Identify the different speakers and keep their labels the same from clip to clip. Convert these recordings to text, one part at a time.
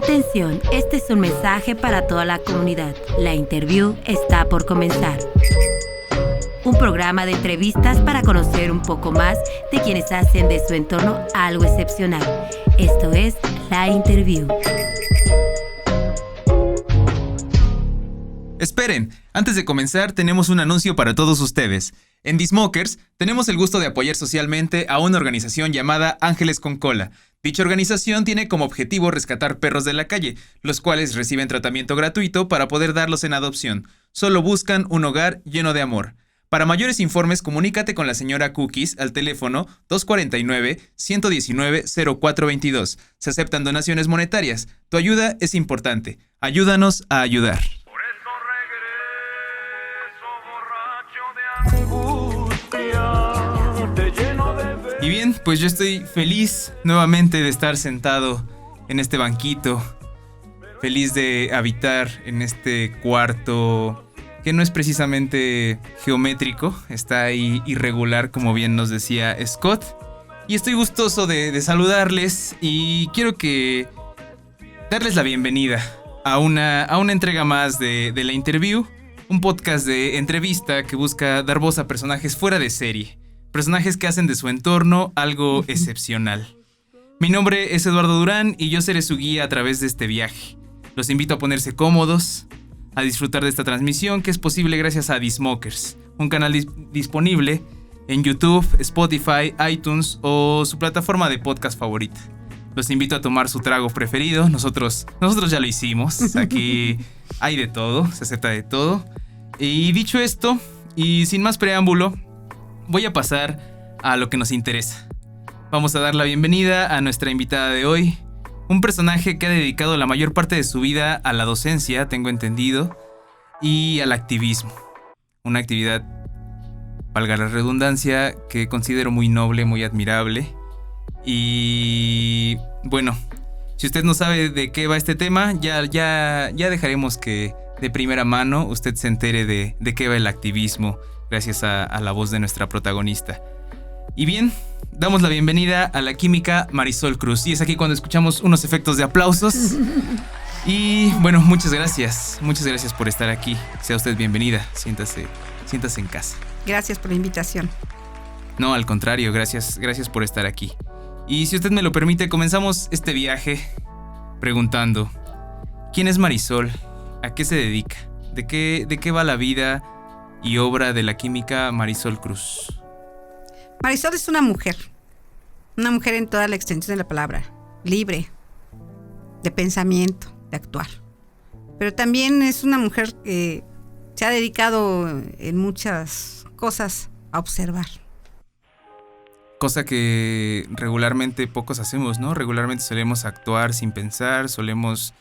Speaker 1: Atención, este es un mensaje para toda la comunidad. La interview está por comenzar. Un programa de entrevistas para conocer un poco más de quienes hacen de su entorno algo excepcional. Esto es La Interview.
Speaker 2: Esperen, antes de comenzar tenemos un anuncio para todos ustedes. En The Smokers tenemos el gusto de apoyar socialmente a una organización llamada Ángeles con Cola. Dicha organización tiene como objetivo rescatar perros de la calle, los cuales reciben tratamiento gratuito para poder darlos en adopción. Solo buscan un hogar lleno de amor. Para mayores informes, comunícate con la señora Cookies al teléfono 249-119-0422. Se aceptan donaciones monetarias. Tu ayuda es importante. Ayúdanos a ayudar. Y bien, pues yo estoy feliz nuevamente de estar sentado en este banquito, feliz de habitar en este cuarto que no es precisamente geométrico, está ahí irregular, como bien nos decía Scott. Y estoy gustoso de saludarles y quiero darles la bienvenida a una entrega más de La Interview, un podcast de entrevista que busca dar voz a personajes fuera de serie. Personajes que hacen de su entorno algo excepcional. Mi nombre es Eduardo Durán y yo seré su guía a través de este viaje. Los invito a ponerse cómodos, a disfrutar de esta transmisión que es posible gracias a The Smokers, un canal disponible en YouTube, Spotify, iTunes o su plataforma de podcast favorita. Los invito a tomar su trago preferido, nosotros ya lo hicimos, aquí hay de todo, se acepta de todo. Y dicho esto, y sin más preámbulo, voy a pasar a lo que nos interesa. Vamos a dar la bienvenida a nuestra invitada de hoy, un personaje que ha dedicado la mayor parte de su vida a la docencia, tengo entendido, y al activismo. Una actividad, valga la redundancia, que considero muy noble, muy admirable. Y bueno, si usted no sabe de qué va este tema, ya dejaremos que de primera mano usted se entere de qué va el activismo, gracias a la voz de nuestra protagonista. Y bien, damos la bienvenida a la química Marisol Cruz. Y es aquí cuando escuchamos unos efectos de aplausos. Y bueno, muchas gracias por estar aquí. Sea usted bienvenida, siéntase en casa.
Speaker 3: Gracias por la invitación.
Speaker 2: No, al contrario, gracias por estar aquí. Y si usted me lo permite, comenzamos este viaje preguntando: ¿quién es Marisol? ¿A qué se dedica? ¿De qué va la vida y obra de la química Marisol Cruz?
Speaker 3: Marisol es una mujer en toda la extensión de la palabra, libre, de pensamiento, de actuar. Pero también es una mujer que se ha dedicado en muchas cosas a observar.
Speaker 2: Cosa que regularmente pocos hacemos, ¿no? Regularmente solemos actuar sin pensar, solemos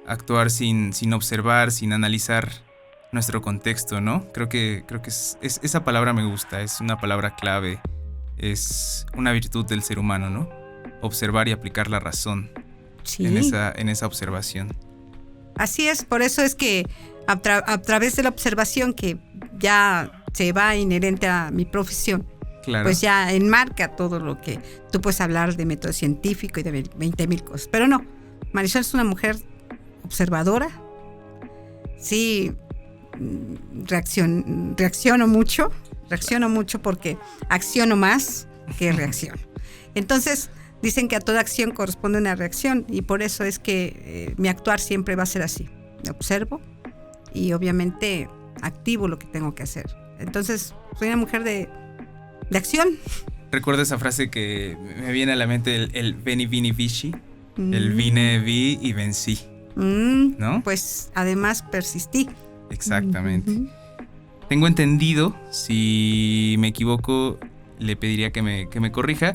Speaker 2: actuar sin observar, sin analizar nuestro contexto, ¿no? Creo que esa palabra me gusta, es una palabra clave, es una virtud del ser humano, ¿no? Observar y aplicar la razón. Sí. en esa observación.
Speaker 3: Así es, por eso es que a través de la observación, que ya se va inherente a mi profesión, claro, pues ya enmarca todo lo que tú puedes hablar de método científico y de 20,000 cosas. Pero no, Marisol es una mujer observadora. Sí, reacciono mucho porque acciono más que reacciono. Entonces dicen que a toda acción corresponde una reacción, y por eso es que mi actuar siempre va a ser así. Observo y obviamente activo lo que tengo que hacer. Entonces soy una mujer de acción.
Speaker 2: Recuerdo esa frase que me viene a la mente, el veni vini vici, el vine vi y vencí, ¿no?
Speaker 3: Pues además persistí.
Speaker 2: Exactamente. Tengo entendido, si me equivoco, le pediría que me corrija.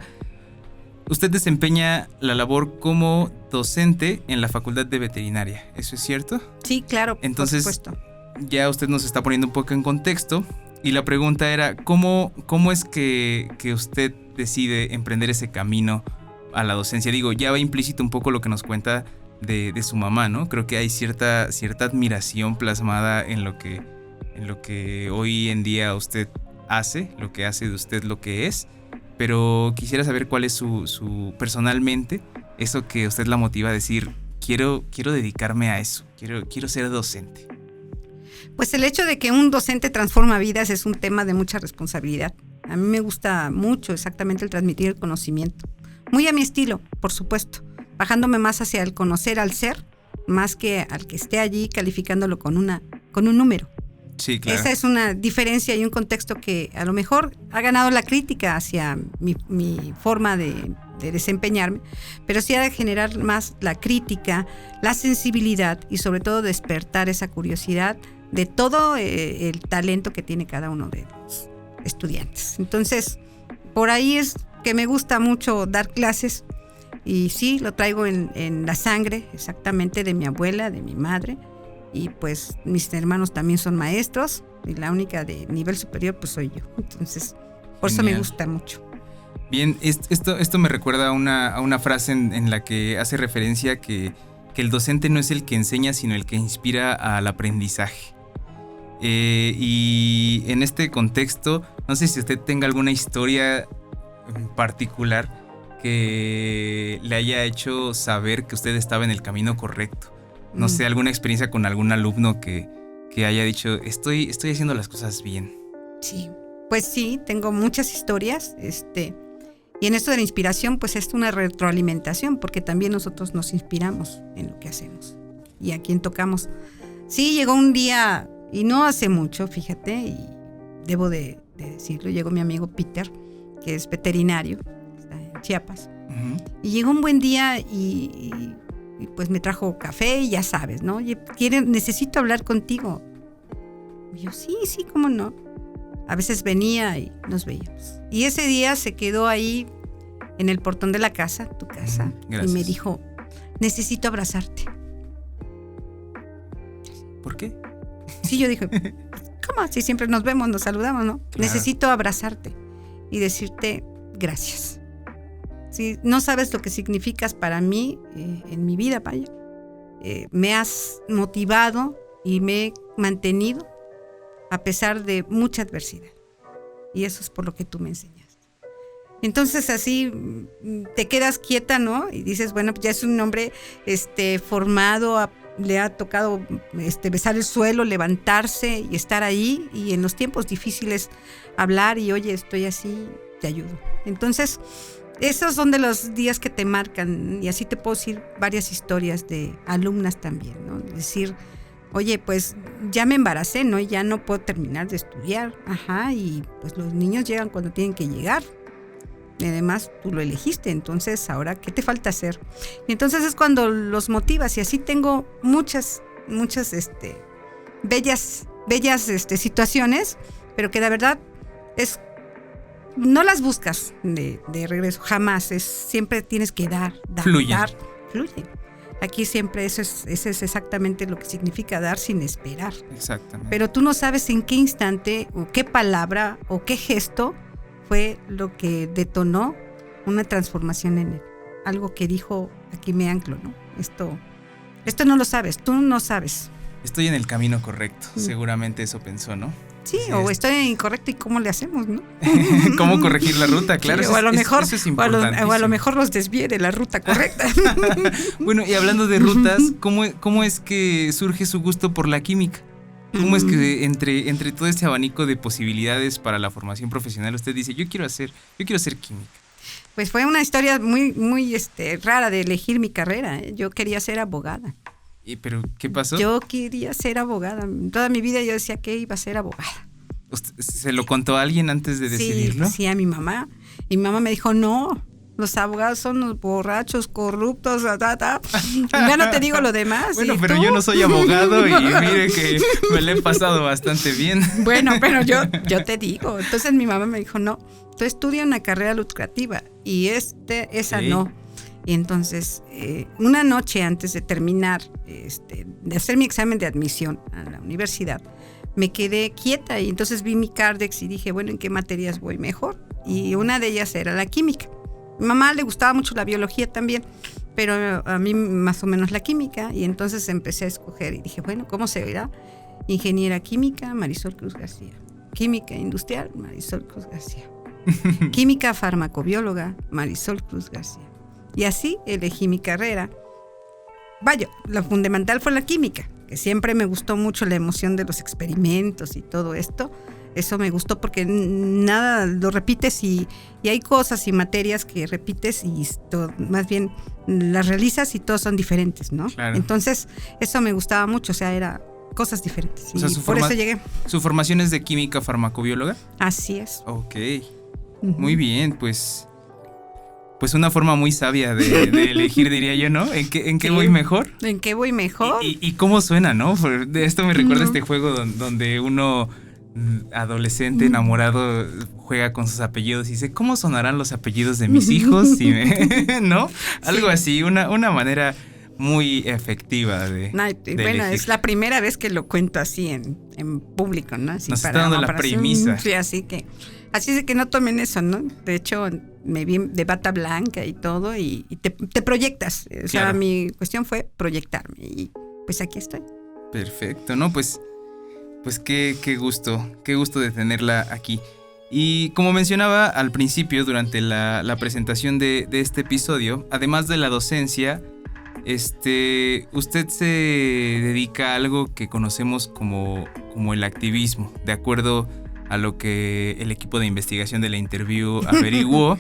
Speaker 2: Usted desempeña la labor como docente en la Facultad de Veterinaria, ¿eso es cierto?
Speaker 3: Sí, claro.
Speaker 2: Entonces,
Speaker 3: por supuesto.
Speaker 2: Ya usted nos está poniendo un poco en contexto, y la pregunta era, ¿cómo es que usted decide emprender ese camino a la docencia? Digo, ya va implícito un poco lo que nos cuenta de su mamá, ¿no? Creo que hay cierta admiración plasmada en lo que hoy en día usted hace, lo que hace de usted lo que es, pero quisiera saber cuál es su personalmente, eso que usted la motiva a decir, quiero dedicarme a eso, quiero ser docente?
Speaker 3: Pues el hecho de que un docente transforma vidas es un tema de mucha responsabilidad. A mí me gusta mucho exactamente el transmitir el conocimiento. Muy a mi estilo, por supuesto. Bajándome más hacia el conocer al ser, más que al que esté allí calificándolo con un número.
Speaker 2: Sí, claro.
Speaker 3: Esa es una diferencia y un contexto que a lo mejor ha ganado la crítica hacia mi forma de desempeñarme, pero sí ha de generar más la crítica, la sensibilidad y sobre todo despertar esa curiosidad de todo el talento que tiene cada uno de los estudiantes. Entonces, por ahí es que me gusta mucho dar clases y sí, lo traigo en la sangre exactamente de mi abuela, de mi madre. Y pues mis hermanos también son maestros y la única de nivel superior pues soy yo. Entonces, por eso me gusta mucho.
Speaker 2: Bien, esto me recuerda a una frase en la que hace referencia que el docente no es el que enseña, sino el que inspira al aprendizaje. Y en este contexto, no sé si usted tenga alguna historia en particular que le haya hecho saber que usted estaba en el camino correcto. No sé, alguna experiencia con algún alumno que haya dicho, estoy haciendo las cosas bien.
Speaker 3: Sí, pues sí, tengo muchas historias, y en esto de la inspiración, pues es una retroalimentación, porque también nosotros nos inspiramos en lo que hacemos y a quien tocamos. Sí, llegó un día, y no hace mucho, fíjate, y debo de decirlo, llegó mi amigo Peter, que es veterinario, está en Chiapas, y llegó un buen día y pues me trajo café y ya sabes, ¿no? Oye, necesito hablar contigo. Y yo, sí, cómo no. A veces venía y nos veíamos. Y ese día se quedó ahí en el portón de la casa, tu casa,
Speaker 2: Gracias.
Speaker 3: y me dijo, necesito abrazarte.
Speaker 2: ¿Por qué?
Speaker 3: Sí, yo dije, ¿cómo? Si siempre nos vemos, nos saludamos, ¿no?
Speaker 2: Claro.
Speaker 3: Necesito abrazarte y decirte gracias. Sí, no sabes lo que significas para mí en mi vida, vaya. Me has motivado y me he mantenido a pesar de mucha adversidad. Y eso es por lo que tú me enseñaste. Entonces así te quedas quieta, ¿no? Y dices, bueno, pues ya es un hombre formado, le ha tocado besar el suelo, levantarse y estar ahí. Y en los tiempos difíciles hablar y, oye, estoy así, te ayudo. Entonces, esos son de los días que te marcan, y así te puedo decir varias historias de alumnas también, ¿no? Decir, oye, pues ya me embaracé, ¿no? Y ya no puedo terminar de estudiar. Y pues los niños llegan cuando tienen que llegar. Y además tú lo elegiste, entonces ahora, ¿qué te falta hacer? Y entonces es cuando los motivas, y así tengo muchas bellas situaciones, pero que de verdad no las buscas de regreso, jamás. Siempre tienes que dar.
Speaker 2: Fluye.
Speaker 3: Aquí siempre ese es exactamente lo que significa dar sin esperar.
Speaker 2: Exactamente.
Speaker 3: Pero tú no sabes en qué instante o qué palabra o qué gesto fue lo que detonó una transformación en él. Algo que dijo, aquí me anclo, ¿no? Esto no lo sabes, tú no sabes.
Speaker 2: Estoy en el camino correcto, seguramente eso pensó, ¿no?
Speaker 3: Sí, o estoy incorrecto y cómo le hacemos, ¿no?
Speaker 2: ¿Cómo corregir la ruta? Claro,
Speaker 3: sí, o a lo mejor,
Speaker 2: eso es importantísimo.
Speaker 3: o a lo mejor los desvíe de la ruta correcta.
Speaker 2: Bueno, y hablando de rutas, ¿cómo es que surge su gusto por la química? ¿Cómo es que entre todo este abanico de posibilidades para la formación profesional usted dice, yo quiero ser química?
Speaker 3: Pues fue una historia muy rara de elegir mi carrera, ¿eh? Yo quería ser abogada.
Speaker 2: ¿Pero qué pasó?
Speaker 3: Yo quería ser abogada. Toda mi vida yo decía que iba a ser abogada.
Speaker 2: ¿Usted se lo contó a alguien antes de decidirlo?
Speaker 3: Sí, a mi mamá. Y mi mamá me dijo, no, los abogados son los borrachos, corruptos, Ya no te digo lo demás.
Speaker 2: Bueno, pero yo no soy abogado y mire que me lo he pasado bastante bien.
Speaker 3: Bueno, pero yo te digo. Entonces mi mamá me dijo, no, tú estudia una carrera lucrativa y esa sí. No. Y entonces, una noche antes de terminar, de hacer mi examen de admisión a la universidad, me quedé quieta y entonces vi mi Cardex y dije, bueno, ¿en qué materias voy mejor? Y una de ellas era la química. A mi mamá le gustaba mucho la biología también, pero a mí más o menos la química, y entonces empecé a escoger y dije, bueno, ¿cómo se verá? Ingeniera química, Marisol Cruz García. Química industrial, Marisol Cruz García. Química farmacobióloga, Marisol Cruz García. Y así elegí mi carrera. vaya, lo fundamental fue la química, que siempre me gustó mucho la emoción de los experimentos y todo esto. Eso me gustó porque nada lo repites y hay cosas y materias que repites y más bien las realizas y todos son diferentes, ¿no?
Speaker 2: Claro.
Speaker 3: Entonces, eso me gustaba mucho, o sea, era cosas diferentes.
Speaker 2: O sea,
Speaker 3: y por eso llegué.
Speaker 2: ¿Su formación es de química farmacobióloga?
Speaker 3: Así es.
Speaker 2: Ok. Muy bien, pues una forma muy sabia de elegir, diría yo, ¿no? ¿En qué voy mejor?
Speaker 3: ¿En qué voy mejor?
Speaker 2: Y cómo suena, ¿no? Esto me recuerda a este juego donde uno, adolescente, enamorado, juega con sus apellidos y dice, ¿cómo sonarán los apellidos de mis hijos? ¿No? Algo así, una manera muy efectiva de
Speaker 3: bueno,
Speaker 2: elegir.
Speaker 3: es la primera vez que lo cuento así en público, ¿no? Así
Speaker 2: nos está dando la premisa.
Speaker 3: Sí, así de que no tomen eso, ¿no? De hecho, me vi de bata blanca y todo y te proyectas. O sea,
Speaker 2: claro.
Speaker 3: Mi cuestión fue proyectarme y pues aquí estoy.
Speaker 2: Perfecto, ¿no? Pues qué gusto de tenerla aquí. Y como mencionaba al principio, durante la presentación de este episodio, además de la docencia, usted se dedica a algo que conocemos como el activismo, de acuerdo a lo que el equipo de investigación de la Interview averiguó.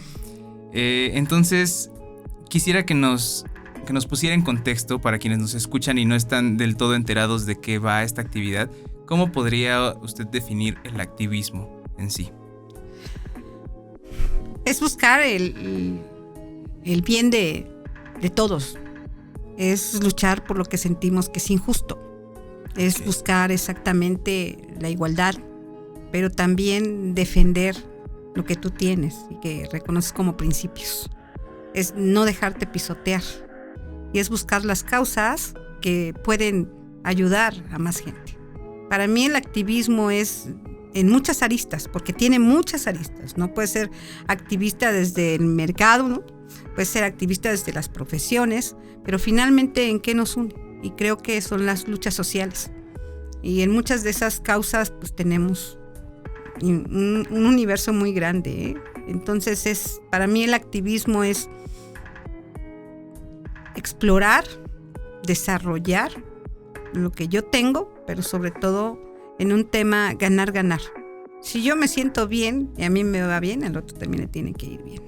Speaker 2: Entonces, quisiera que nos pusiera en contexto para quienes nos escuchan y no están del todo enterados de qué va esta actividad. ¿Cómo podría usted definir el activismo en sí?
Speaker 3: Es buscar el bien de todos. Es luchar por lo que sentimos que es injusto. Es
Speaker 2: Okay.
Speaker 3: buscar exactamente la igualdad, pero también defender lo que tú tienes y que reconoces como principios. Es no dejarte pisotear. Y es buscar las causas que pueden ayudar a más gente. Para mí el activismo es en muchas aristas, porque tiene muchas aristas. No puede ser activista desde el mercado, ¿no? Puede ser activista desde las profesiones, pero finalmente ¿en qué nos une? Y creo que son las luchas sociales. Y en muchas de esas causas pues tenemos un universo muy grande, ¿eh? Entonces para mí el activismo es explorar, desarrollar lo que yo tengo, pero sobre todo en un tema ganar. Si yo me siento bien y a mí me va bien, al otro también le tiene que ir bien.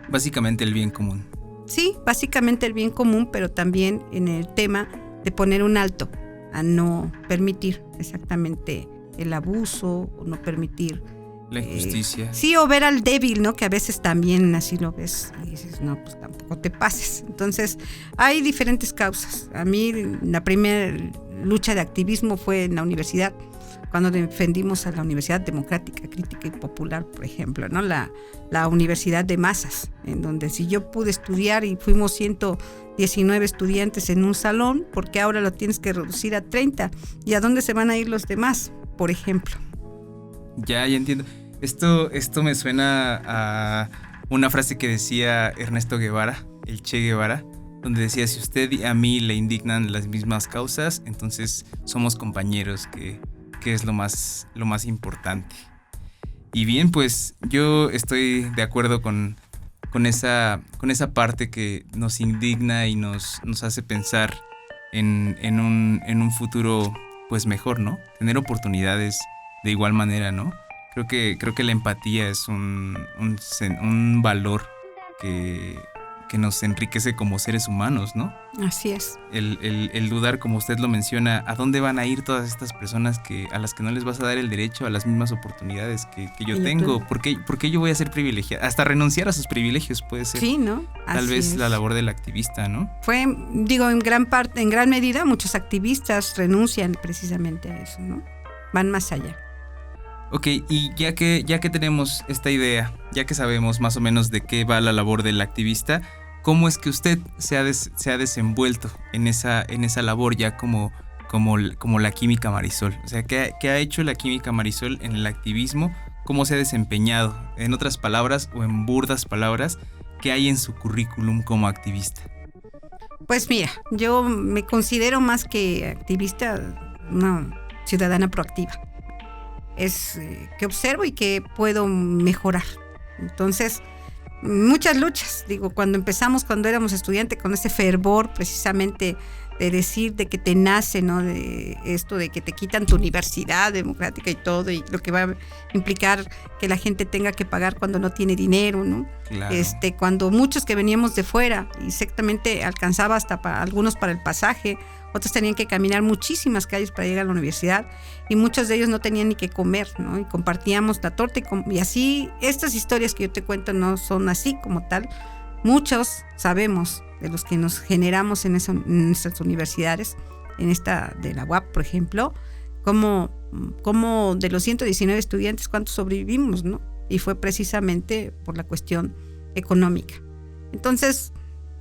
Speaker 2: Básicamente el bien común.
Speaker 3: Sí, básicamente el bien común, pero también en el tema de poner un alto a no permitir exactamente el abuso o no permitir
Speaker 2: la injusticia.
Speaker 3: Sí, o ver al débil, ¿no? Que a veces también así lo ves y dices, no, pues tampoco te pases. Entonces, hay diferentes causas. A mí la primera lucha de activismo fue en la universidad, cuando defendimos a la Universidad Democrática, Crítica y Popular, por ejemplo, ¿no? La universidad de masas, en donde si yo pude estudiar y fuimos 119 estudiantes en un salón, ¿por qué ahora lo tienes que reducir a 30? ¿Y a dónde se van a ir los demás, por ejemplo?
Speaker 2: Ya entiendo. Esto me suena a una frase que decía Ernesto Guevara, el Che Guevara, donde decía, si usted y a mí le indignan las mismas causas, entonces somos compañeros, que es lo más importante. Y bien, pues yo estoy de acuerdo con esa parte que nos indigna y nos hace pensar en un futuro pues mejor, ¿no? Tener oportunidades de igual manera, ¿no? Creo que la empatía es un valor que nos enriquece como seres humanos, ¿no?
Speaker 3: Así es.
Speaker 2: El dudar, como usted lo menciona, ¿a dónde van a ir todas estas personas a las que no les vas a dar el derecho a las mismas oportunidades que yo tengo? ¿Por qué yo voy a ser privilegiada? Hasta renunciar a sus privilegios puede ser.
Speaker 3: Sí, ¿no?
Speaker 2: Tal vez la labor del activista, ¿no?
Speaker 3: Fue, en gran medida, muchos activistas renuncian precisamente a eso, ¿no? Van más allá.
Speaker 2: Ok, y ya que tenemos esta idea, ya que sabemos más o menos de qué va la labor del activista, ¿cómo es que usted se ha desenvuelto en esa labor ya como la Química Marisol? O sea, ¿qué ha hecho la Química Marisol en el activismo? ¿Cómo se ha desempeñado? En otras palabras, o en burdas palabras, ¿qué hay en su currículum como activista?
Speaker 3: Pues mira, yo me considero más que activista, una ciudadana proactiva. Es que observo y que puedo mejorar. Entonces, muchas luchas. Cuando éramos estudiantes, con ese fervor precisamente de decir de que te nace, ¿no? De esto de que te quitan tu universidad democrática y todo, y lo que va a implicar que la gente tenga que pagar cuando no tiene dinero, ¿no?
Speaker 2: Claro.
Speaker 3: Cuando muchos que veníamos de fuera, exactamente alcanzaba hasta para algunos para el pasaje, otros tenían que caminar muchísimas calles para llegar a la universidad, y muchos de ellos no tenían ni que comer, ¿no? Y compartíamos la torta y así, estas historias que yo te cuento no son así como tal. Muchos sabemos de los que nos generamos en nuestras universidades, en esta de la UAP, por ejemplo, como de los 119 estudiantes, ¿cuántos sobrevivimos, no? Y fue precisamente por la cuestión económica. Entonces,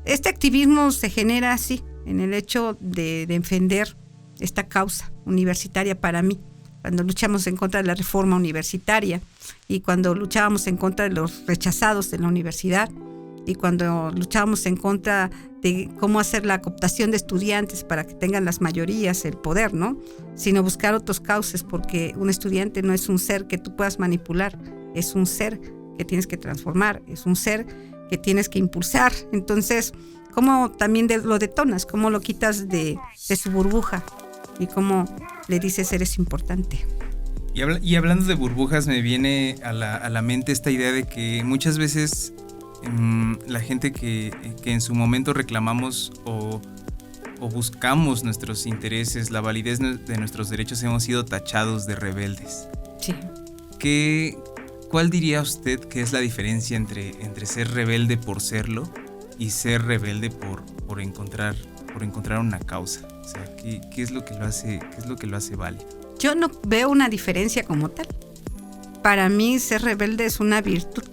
Speaker 3: este activismo se genera así, en el hecho de defender esta causa universitaria para mí. Cuando luchamos en contra de la reforma universitaria y cuando luchábamos en contra de los rechazados de la universidad y cuando luchábamos en contra de cómo hacer la cooptación de estudiantes para que tengan las mayorías el poder, ¿no? Sino buscar otros cauces, porque un estudiante no es un ser que tú puedas manipular, es un ser que tienes que transformar, es un ser que tienes que impulsar. Entonces, ¿cómo también lo detonas? ¿Cómo lo quitas de su burbuja? Y cómo le dices eres importante.
Speaker 2: Y hablando de burbujas, me viene a la mente esta idea de que muchas veces la gente que en su momento reclamamos o buscamos nuestros intereses, la validez de nuestros derechos, hemos sido tachados de rebeldes.
Speaker 3: Sí.
Speaker 2: ¿Cuál diría usted que es la diferencia entre ser rebelde por serlo y ser rebelde por encontrar una causa? O sea, ¿qué es lo que lo hace válido?
Speaker 3: Yo no veo una diferencia como tal. Para mí, ser rebelde es una virtud.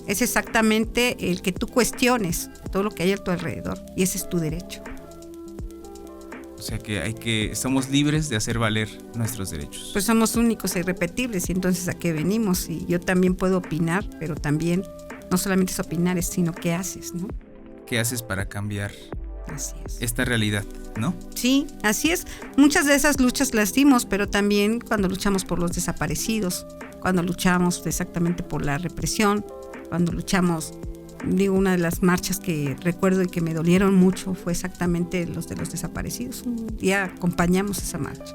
Speaker 3: Es exactamente el que tú cuestiones todo lo que hay a tu alrededor, y ese es tu derecho.
Speaker 2: O sea que somos libres de hacer valer nuestros derechos.
Speaker 3: Pues somos únicos e irrepetibles, y entonces ¿a qué venimos? Y yo también puedo opinar, pero también no solamente es opinar, sino qué haces, ¿no?
Speaker 2: ¿Qué haces para cambiar
Speaker 3: Así es.
Speaker 2: esta realidad, no?
Speaker 3: Sí, así es. Muchas de esas luchas las dimos, pero también cuando luchamos por los desaparecidos, cuando luchamos exactamente por la represión, cuando luchamos, una de las marchas que recuerdo y que me dolieron mucho fue exactamente los de los desaparecidos. Un día acompañamos esa marcha.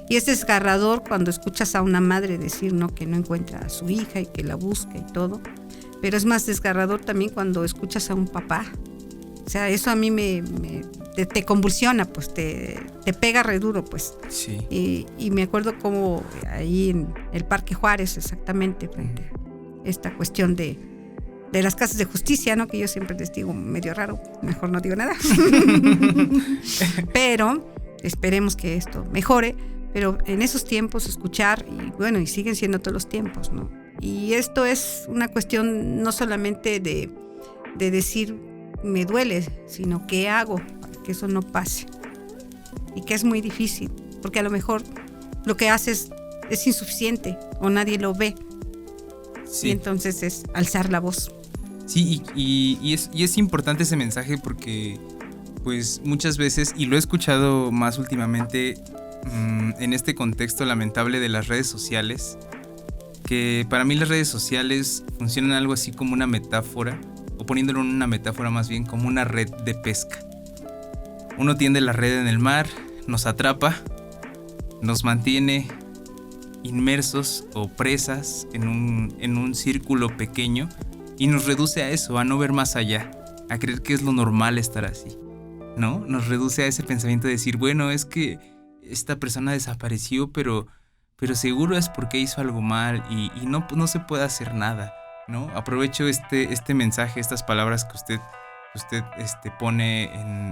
Speaker 3: Y es desgarrador cuando escuchas a una madre decir, ¿no?, que no encuentra a su hija y que la busca y todo. Pero es más desgarrador también cuando escuchas a un papá. O sea, eso a mí te convulsiona, pues te pega re duro, pues.
Speaker 2: Sí.
Speaker 3: Y me acuerdo como ahí en el Parque Juárez, exactamente, frente a esta cuestión de las casas de justicia, ¿no? Que yo siempre les digo medio raro, mejor no digo nada. Pero esperemos que esto mejore. Pero en esos tiempos escuchar, y siguen siendo todos los tiempos, ¿no? Y esto es una cuestión no solamente de decir me duele, sino qué hago para que eso no pase. Y que es muy difícil, porque a lo mejor lo que haces es insuficiente o nadie lo ve. Sí. Y entonces es alzar la voz.
Speaker 2: Sí, y es importante ese mensaje porque pues muchas veces, y lo he escuchado más últimamente en este contexto lamentable de las redes sociales, que para mí las redes sociales funcionan algo así como una metáfora, o poniéndolo en una metáfora más bien, como una red de pesca. Uno tiende la red en el mar, nos atrapa, nos mantiene inmersos o presas en un círculo pequeño y nos reduce a eso, a no ver más allá, a creer que es lo normal estar así, ¿no? Nos reduce a ese pensamiento de decir, bueno, es que esta persona desapareció, pero seguro es porque hizo algo mal y no se puede hacer nada, ¿no? Aprovecho este mensaje, estas palabras que usted pone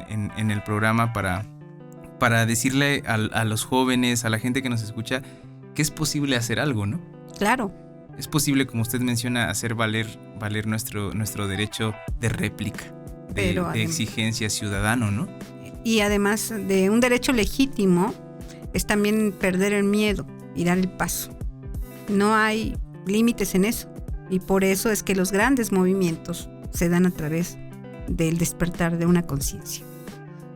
Speaker 2: en el programa para decirle a los jóvenes, a la gente que nos escucha, que es posible hacer algo, ¿no?
Speaker 3: Claro.
Speaker 2: Es posible, como usted menciona, hacer valer nuestro derecho de réplica, de exigencia ciudadano, ¿no?
Speaker 3: Y además de un derecho legítimo, es también perder el miedo y dar el paso. No hay límites en eso. Y por eso es que los grandes movimientos se dan a través del despertar de una conciencia.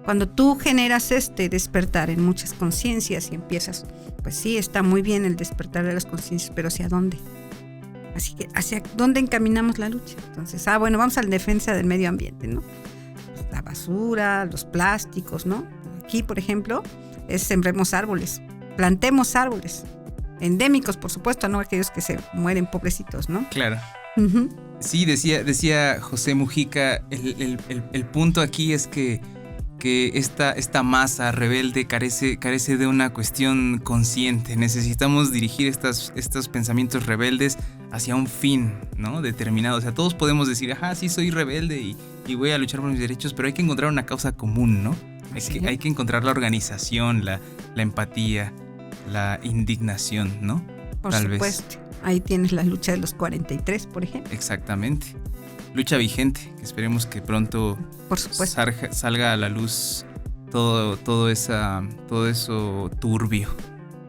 Speaker 3: Cuando tú generas este despertar en muchas conciencias y empiezas, pues sí, está muy bien el despertar de las conciencias, pero ¿hacia dónde? Así que, ¿hacia dónde encaminamos la lucha? Entonces, vamos a la defensa del medio ambiente, ¿no? La basura, los plásticos, ¿no? aquí, por ejemplo, es sembremos árboles, plantemos árboles. Endémicos, por supuesto, no aquellos que se mueren pobrecitos, ¿no?
Speaker 2: Claro.
Speaker 3: Uh-huh.
Speaker 2: Sí, decía José Mujica, el punto aquí es que esta masa rebelde carece de una cuestión consciente. Necesitamos dirigir estos pensamientos rebeldes hacia un fin, ¿no? Determinado. O sea, todos podemos decir, ajá, sí soy rebelde y voy a luchar por mis derechos, pero hay que encontrar una causa común, ¿no? Hay que encontrar la organización, la empatía, la indignación, ¿no?
Speaker 3: Por
Speaker 2: Tal
Speaker 3: supuesto. Ahí tienes la lucha de los 43, por ejemplo.
Speaker 2: Exactamente. Lucha vigente, que esperemos que pronto
Speaker 3: por supuesto
Speaker 2: salga a la luz todo eso turbio.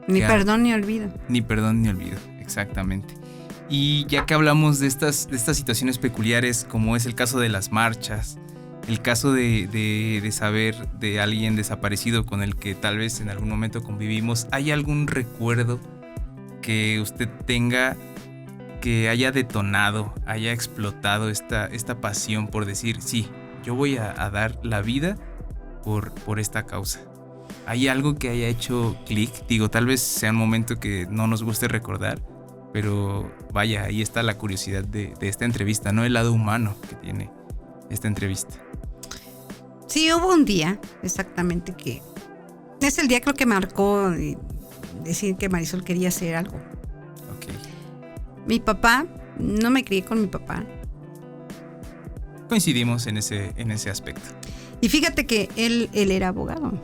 Speaker 3: Ni perdón ni olvido.
Speaker 2: Ni perdón ni olvido, exactamente. Y ya que hablamos de estas situaciones peculiares, como es el caso de las marchas, el caso de saber de alguien desaparecido con el que tal vez en algún momento convivimos, ¿hay algún recuerdo que usted tenga que haya detonado, haya explotado esta pasión por decir, sí, yo voy a dar la vida por esta causa? ¿Hay algo que haya hecho clic? Digo, tal vez sea un momento que no nos guste recordar, pero vaya, ahí está la curiosidad de esta entrevista, ¿no? El lado humano que tiene esta entrevista.
Speaker 3: Sí, hubo un día, exactamente, que es el día creo que marcó decir que Marisol quería hacer algo.
Speaker 2: Okay.
Speaker 3: Mi papá, no me crié con mi papá.
Speaker 2: Coincidimos en ese aspecto.
Speaker 3: Y fíjate que él era abogado.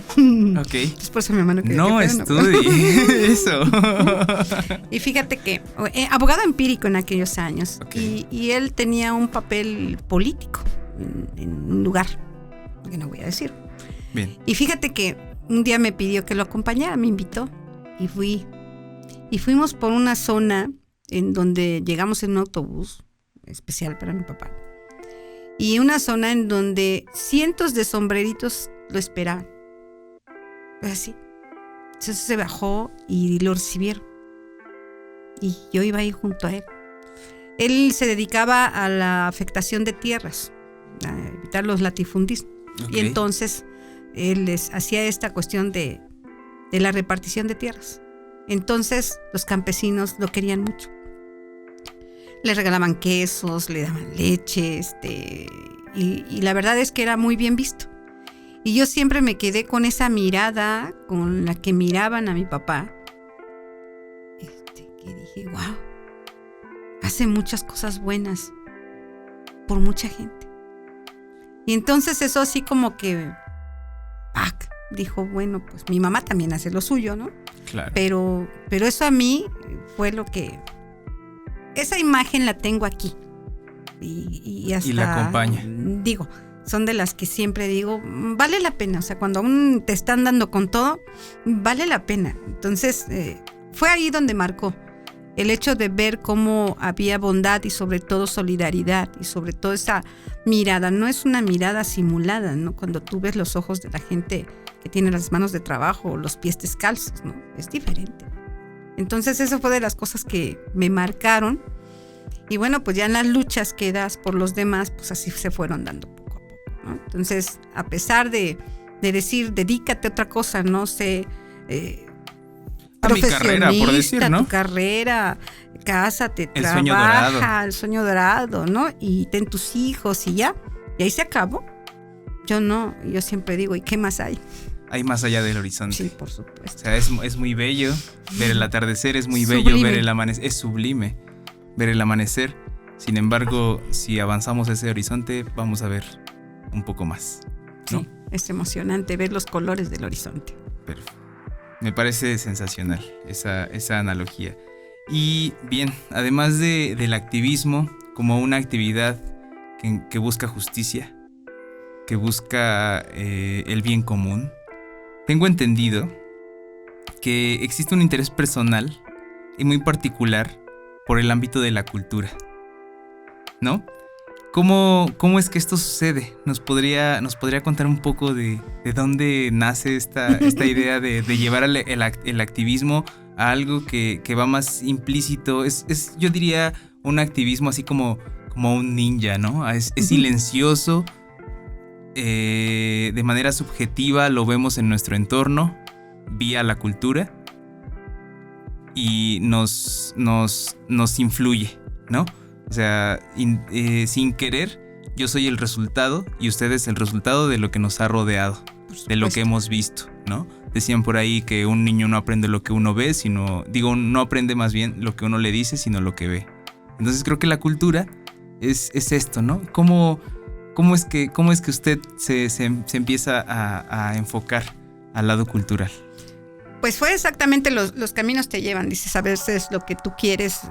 Speaker 2: Ok.
Speaker 3: Es por eso mi hermano quería
Speaker 2: no
Speaker 3: que
Speaker 2: estudie eso.
Speaker 3: Y fíjate que abogado empírico en aquellos años.
Speaker 2: Okay.
Speaker 3: Y él tenía un papel político en un lugar que no voy a decir.
Speaker 2: Bien.
Speaker 3: Y fíjate que un día me pidió que lo acompañara, me invitó y fui. Y fuimos por una zona en donde llegamos en un autobús especial para mi papá. Y una zona en donde cientos de sombreritos lo esperaban. Así. Entonces se bajó y lo recibieron. Y yo iba ahí junto a él. Él se dedicaba a la afectación de tierras, a evitar los latifundismos. Okay. Y entonces él hacía esta cuestión de la repartición de tierras. Entonces los campesinos lo querían mucho. Le regalaban quesos, le daban leche, y la verdad es que era muy bien visto. Y yo siempre me quedé con esa mirada con la que miraban a mi papá. Que dije, wow, hace muchas cosas buenas por mucha gente. Y entonces eso así como que, ¡pac! Dijo, bueno, pues mi mamá también hace lo suyo, ¿no?
Speaker 2: Claro.
Speaker 3: Pero eso a mí fue lo que... Esa imagen la tengo aquí. Y hasta...
Speaker 2: Y la acompaña.
Speaker 3: Digo, son de las que siempre digo, vale la pena. O sea, cuando aún te están dando con todo, vale la pena. Entonces, fue ahí donde marcó. El hecho de ver cómo había bondad y sobre todo solidaridad y sobre todo esa mirada. No es una mirada simulada, ¿no? Cuando tú ves los ojos de la gente que tiene las manos de trabajo o los pies descalzos, ¿no? Es diferente. Entonces eso fue de las cosas que me marcaron. Y bueno, pues ya en las luchas que das por los demás, pues así se fueron dando poco a poco, ¿no? Entonces, a pesar de decir, dedícate a otra cosa, no sé...
Speaker 2: a mi carrera, por decir, ¿no?
Speaker 3: Tu carrera, cásate,
Speaker 2: el
Speaker 3: trabaja,
Speaker 2: sueño dorado.
Speaker 3: El sueño dorado, ¿no? Y ten tus hijos y ya. Y ahí se acabó. Yo siempre digo, ¿y qué más hay?
Speaker 2: Hay más allá del horizonte.
Speaker 3: Sí, por supuesto.
Speaker 2: O sea, es muy bello ver el atardecer, es muy
Speaker 3: sublime.
Speaker 2: bello ver el amanecer, es sublime ver el amanecer. Sin embargo, si avanzamos ese horizonte, vamos a ver un poco más, ¿no?
Speaker 3: Sí, es emocionante ver los colores del horizonte.
Speaker 2: Perfecto. Me parece sensacional esa analogía. Y bien, además del activismo como una actividad que busca justicia, que busca el bien común, tengo entendido que existe un interés personal y muy particular por el ámbito de la cultura, ¿no? ¿Cómo es que esto sucede? ¿Nos podría contar un poco de dónde nace esta idea de llevar el activismo a algo que va más implícito? Es yo diría un activismo así como un ninja, ¿no? Es silencioso, de manera subjetiva lo vemos en nuestro entorno, vía la cultura, y nos influye, ¿no? O sea, sin querer, yo soy el resultado y usted es el resultado de lo que nos ha rodeado, de lo que hemos visto, ¿no? Decían por ahí que un niño no aprende lo que uno ve, no aprende más bien lo que uno le dice, sino lo que ve. Entonces creo que la cultura es esto, ¿no? ¿Cómo es que usted se empieza a enfocar al lado cultural?
Speaker 3: Pues fue exactamente los caminos te llevan, dices, a veces lo que tú quieres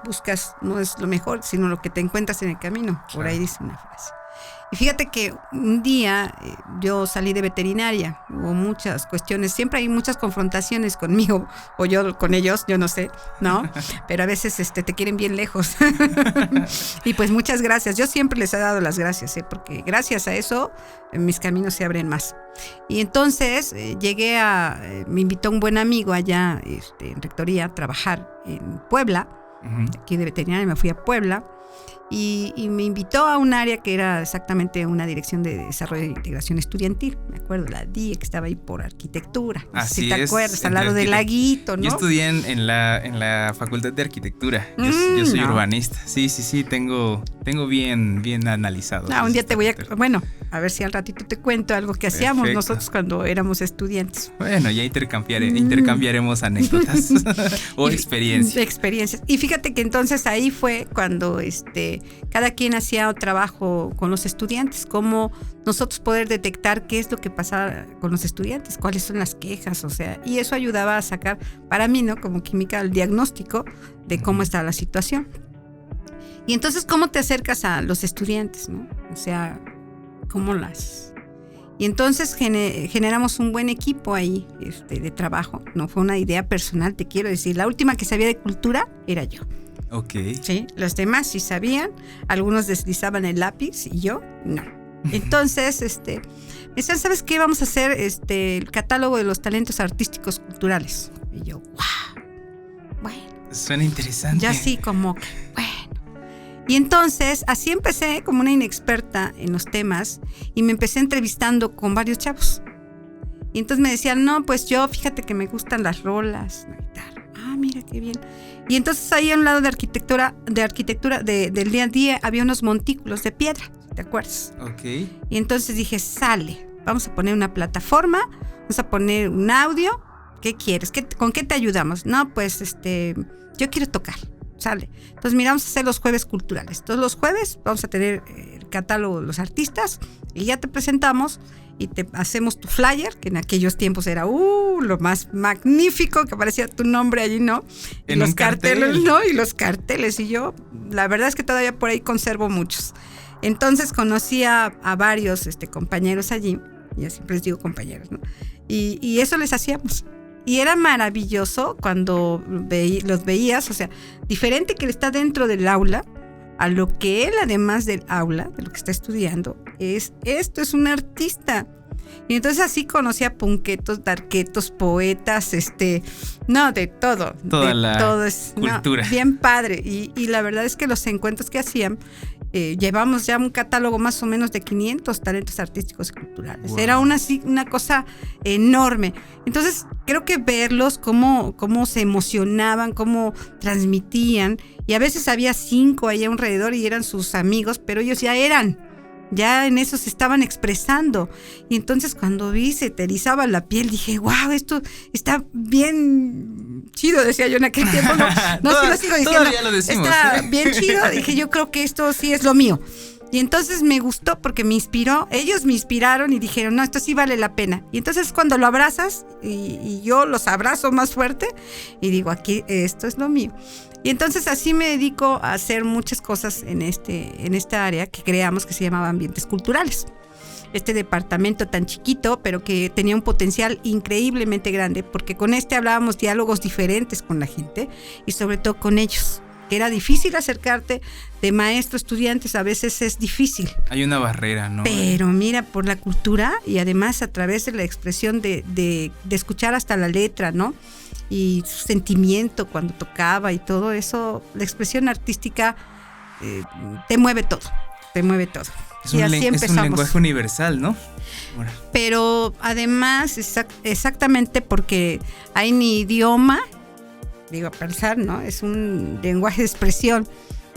Speaker 3: buscas no es lo mejor, sino lo que te encuentras en el camino. Por ahí dice una frase. Y fíjate que un día yo salí de veterinaria, hubo muchas cuestiones, siempre hay muchas confrontaciones conmigo o yo con ellos, yo no sé, ¿no? Pero a veces te quieren bien lejos. Y pues muchas gracias, yo siempre les he dado las gracias, porque gracias a eso mis caminos se abren más. Y entonces me invitó un buen amigo allá en Rectoría a trabajar en Puebla, aquí de veterinaria me fui a Puebla. Y me invitó a un área que era exactamente una dirección de desarrollo e integración estudiantil. Me acuerdo, la DIE, que estaba ahí por arquitectura. No sé si te acuerdas, al lado del laguito, ¿no?
Speaker 2: Yo estudié en la Facultad de Arquitectura. Yo soy urbanista. Sí, tengo bien analizado.
Speaker 3: Un día te voy a ver si al ratito te cuento algo que hacíamos nosotros cuando éramos estudiantes.
Speaker 2: Bueno, ya intercambiaremos anécdotas o experiencias.
Speaker 3: Y fíjate que entonces ahí fue cuando cada quien hacía un trabajo con los estudiantes, cómo nosotros poder detectar qué es lo que pasaba con los estudiantes, cuáles son las quejas, o sea, y eso ayudaba a sacar, para mí, ¿no? Como química, el diagnóstico de cómo está la situación. Y entonces, ¿cómo te acercas a los estudiantes, ¿no? O sea, Y entonces generamos un buen equipo ahí de trabajo. No fue una idea personal, te quiero decir. La última que sabía de cultura era yo.
Speaker 2: Ok.
Speaker 3: Sí, los demás sí sabían. Algunos deslizaban el lápiz y yo no. Entonces, me decían, ¿sabes qué? Vamos a hacer el catálogo de los talentos artísticos culturales. Y yo, ¡wow! Bueno.
Speaker 2: Suena interesante.
Speaker 3: Yo así como, bueno. Y entonces, así empecé como una inexperta en los temas y me empecé entrevistando con varios chavos. Y entonces me decían, no, pues yo, fíjate que me gustan las rolas, la guitarra. Mira qué bien. Y entonces ahí a un lado de arquitectura del día a día había unos montículos de piedra, ¿te acuerdas?
Speaker 2: Ok.
Speaker 3: Y entonces dije, sale, vamos a poner una plataforma, vamos a poner un audio. ¿Qué quieres? ¿Con qué te ayudamos? No, pues yo quiero tocar. Sale. Entonces, mira, vamos a hacer los jueves culturales. Todos los jueves vamos a tener el catálogo de los artistas y ya te presentamos y te hacemos tu flyer, que en aquellos tiempos era lo más magnífico, que aparecía tu nombre allí, ¿no? Y
Speaker 2: en
Speaker 3: los
Speaker 2: un
Speaker 3: carteles, ¿no? Y los carteles. Y yo, la verdad es que todavía por ahí conservo muchos. Entonces conocí a varios compañeros allí, ya siempre les digo compañeros, ¿no? Y eso les hacíamos. Y era maravilloso cuando los veías, o sea, diferente que él está dentro del aula, a lo que él, además del aula, de lo que está estudiando, esto es un artista. Y entonces así conocí a punquetos, darquetos, poetas, no, de todo.
Speaker 2: Toda la
Speaker 3: cultura. No, bien padre. Y la verdad es que los encuentros que hacían, llevamos ya un catálogo más o menos de 500 talentos artísticos y culturales. Wow. Era una cosa enorme. Entonces, creo que verlos, cómo se emocionaban, cómo transmitían, y a veces había 5 ahí alrededor y eran sus amigos, pero ellos ya en eso se estaban expresando. Y entonces cuando vi, se te erizaba la piel, dije, wow, esto está bien chido, decía yo en aquel tiempo. No, sí lo sigo diciendo.
Speaker 2: Todavía lo decimos.
Speaker 3: Está bien chido. Dije, yo creo que esto sí es lo mío. Y entonces me gustó porque me inspiró, ellos me inspiraron y dijeron, no, esto sí vale la pena. Y entonces cuando lo abrazas, y yo los abrazo más fuerte, y digo, aquí, esto es lo mío. Y entonces así me dedico a hacer muchas cosas en esta área que creamos, que se llamaba Ambientes Culturales. Este departamento tan chiquito, pero que tenía un potencial increíblemente grande, porque con hablábamos diálogos diferentes con la gente y sobre todo con ellos, que era difícil acercarte de maestro, estudiantes, a veces es difícil.
Speaker 2: Hay una barrera, ¿no?
Speaker 3: Pero mira, por la cultura y además a través de la expresión de escuchar hasta la letra, ¿no? Y su sentimiento cuando tocaba y todo eso, la expresión artística te mueve todo. Y así empezamos.
Speaker 2: Es un lenguaje universal, ¿no? Bueno.
Speaker 3: Pero además, exactamente porque hay ni idioma, digo, a pensar, ¿no? Es un lenguaje de expresión,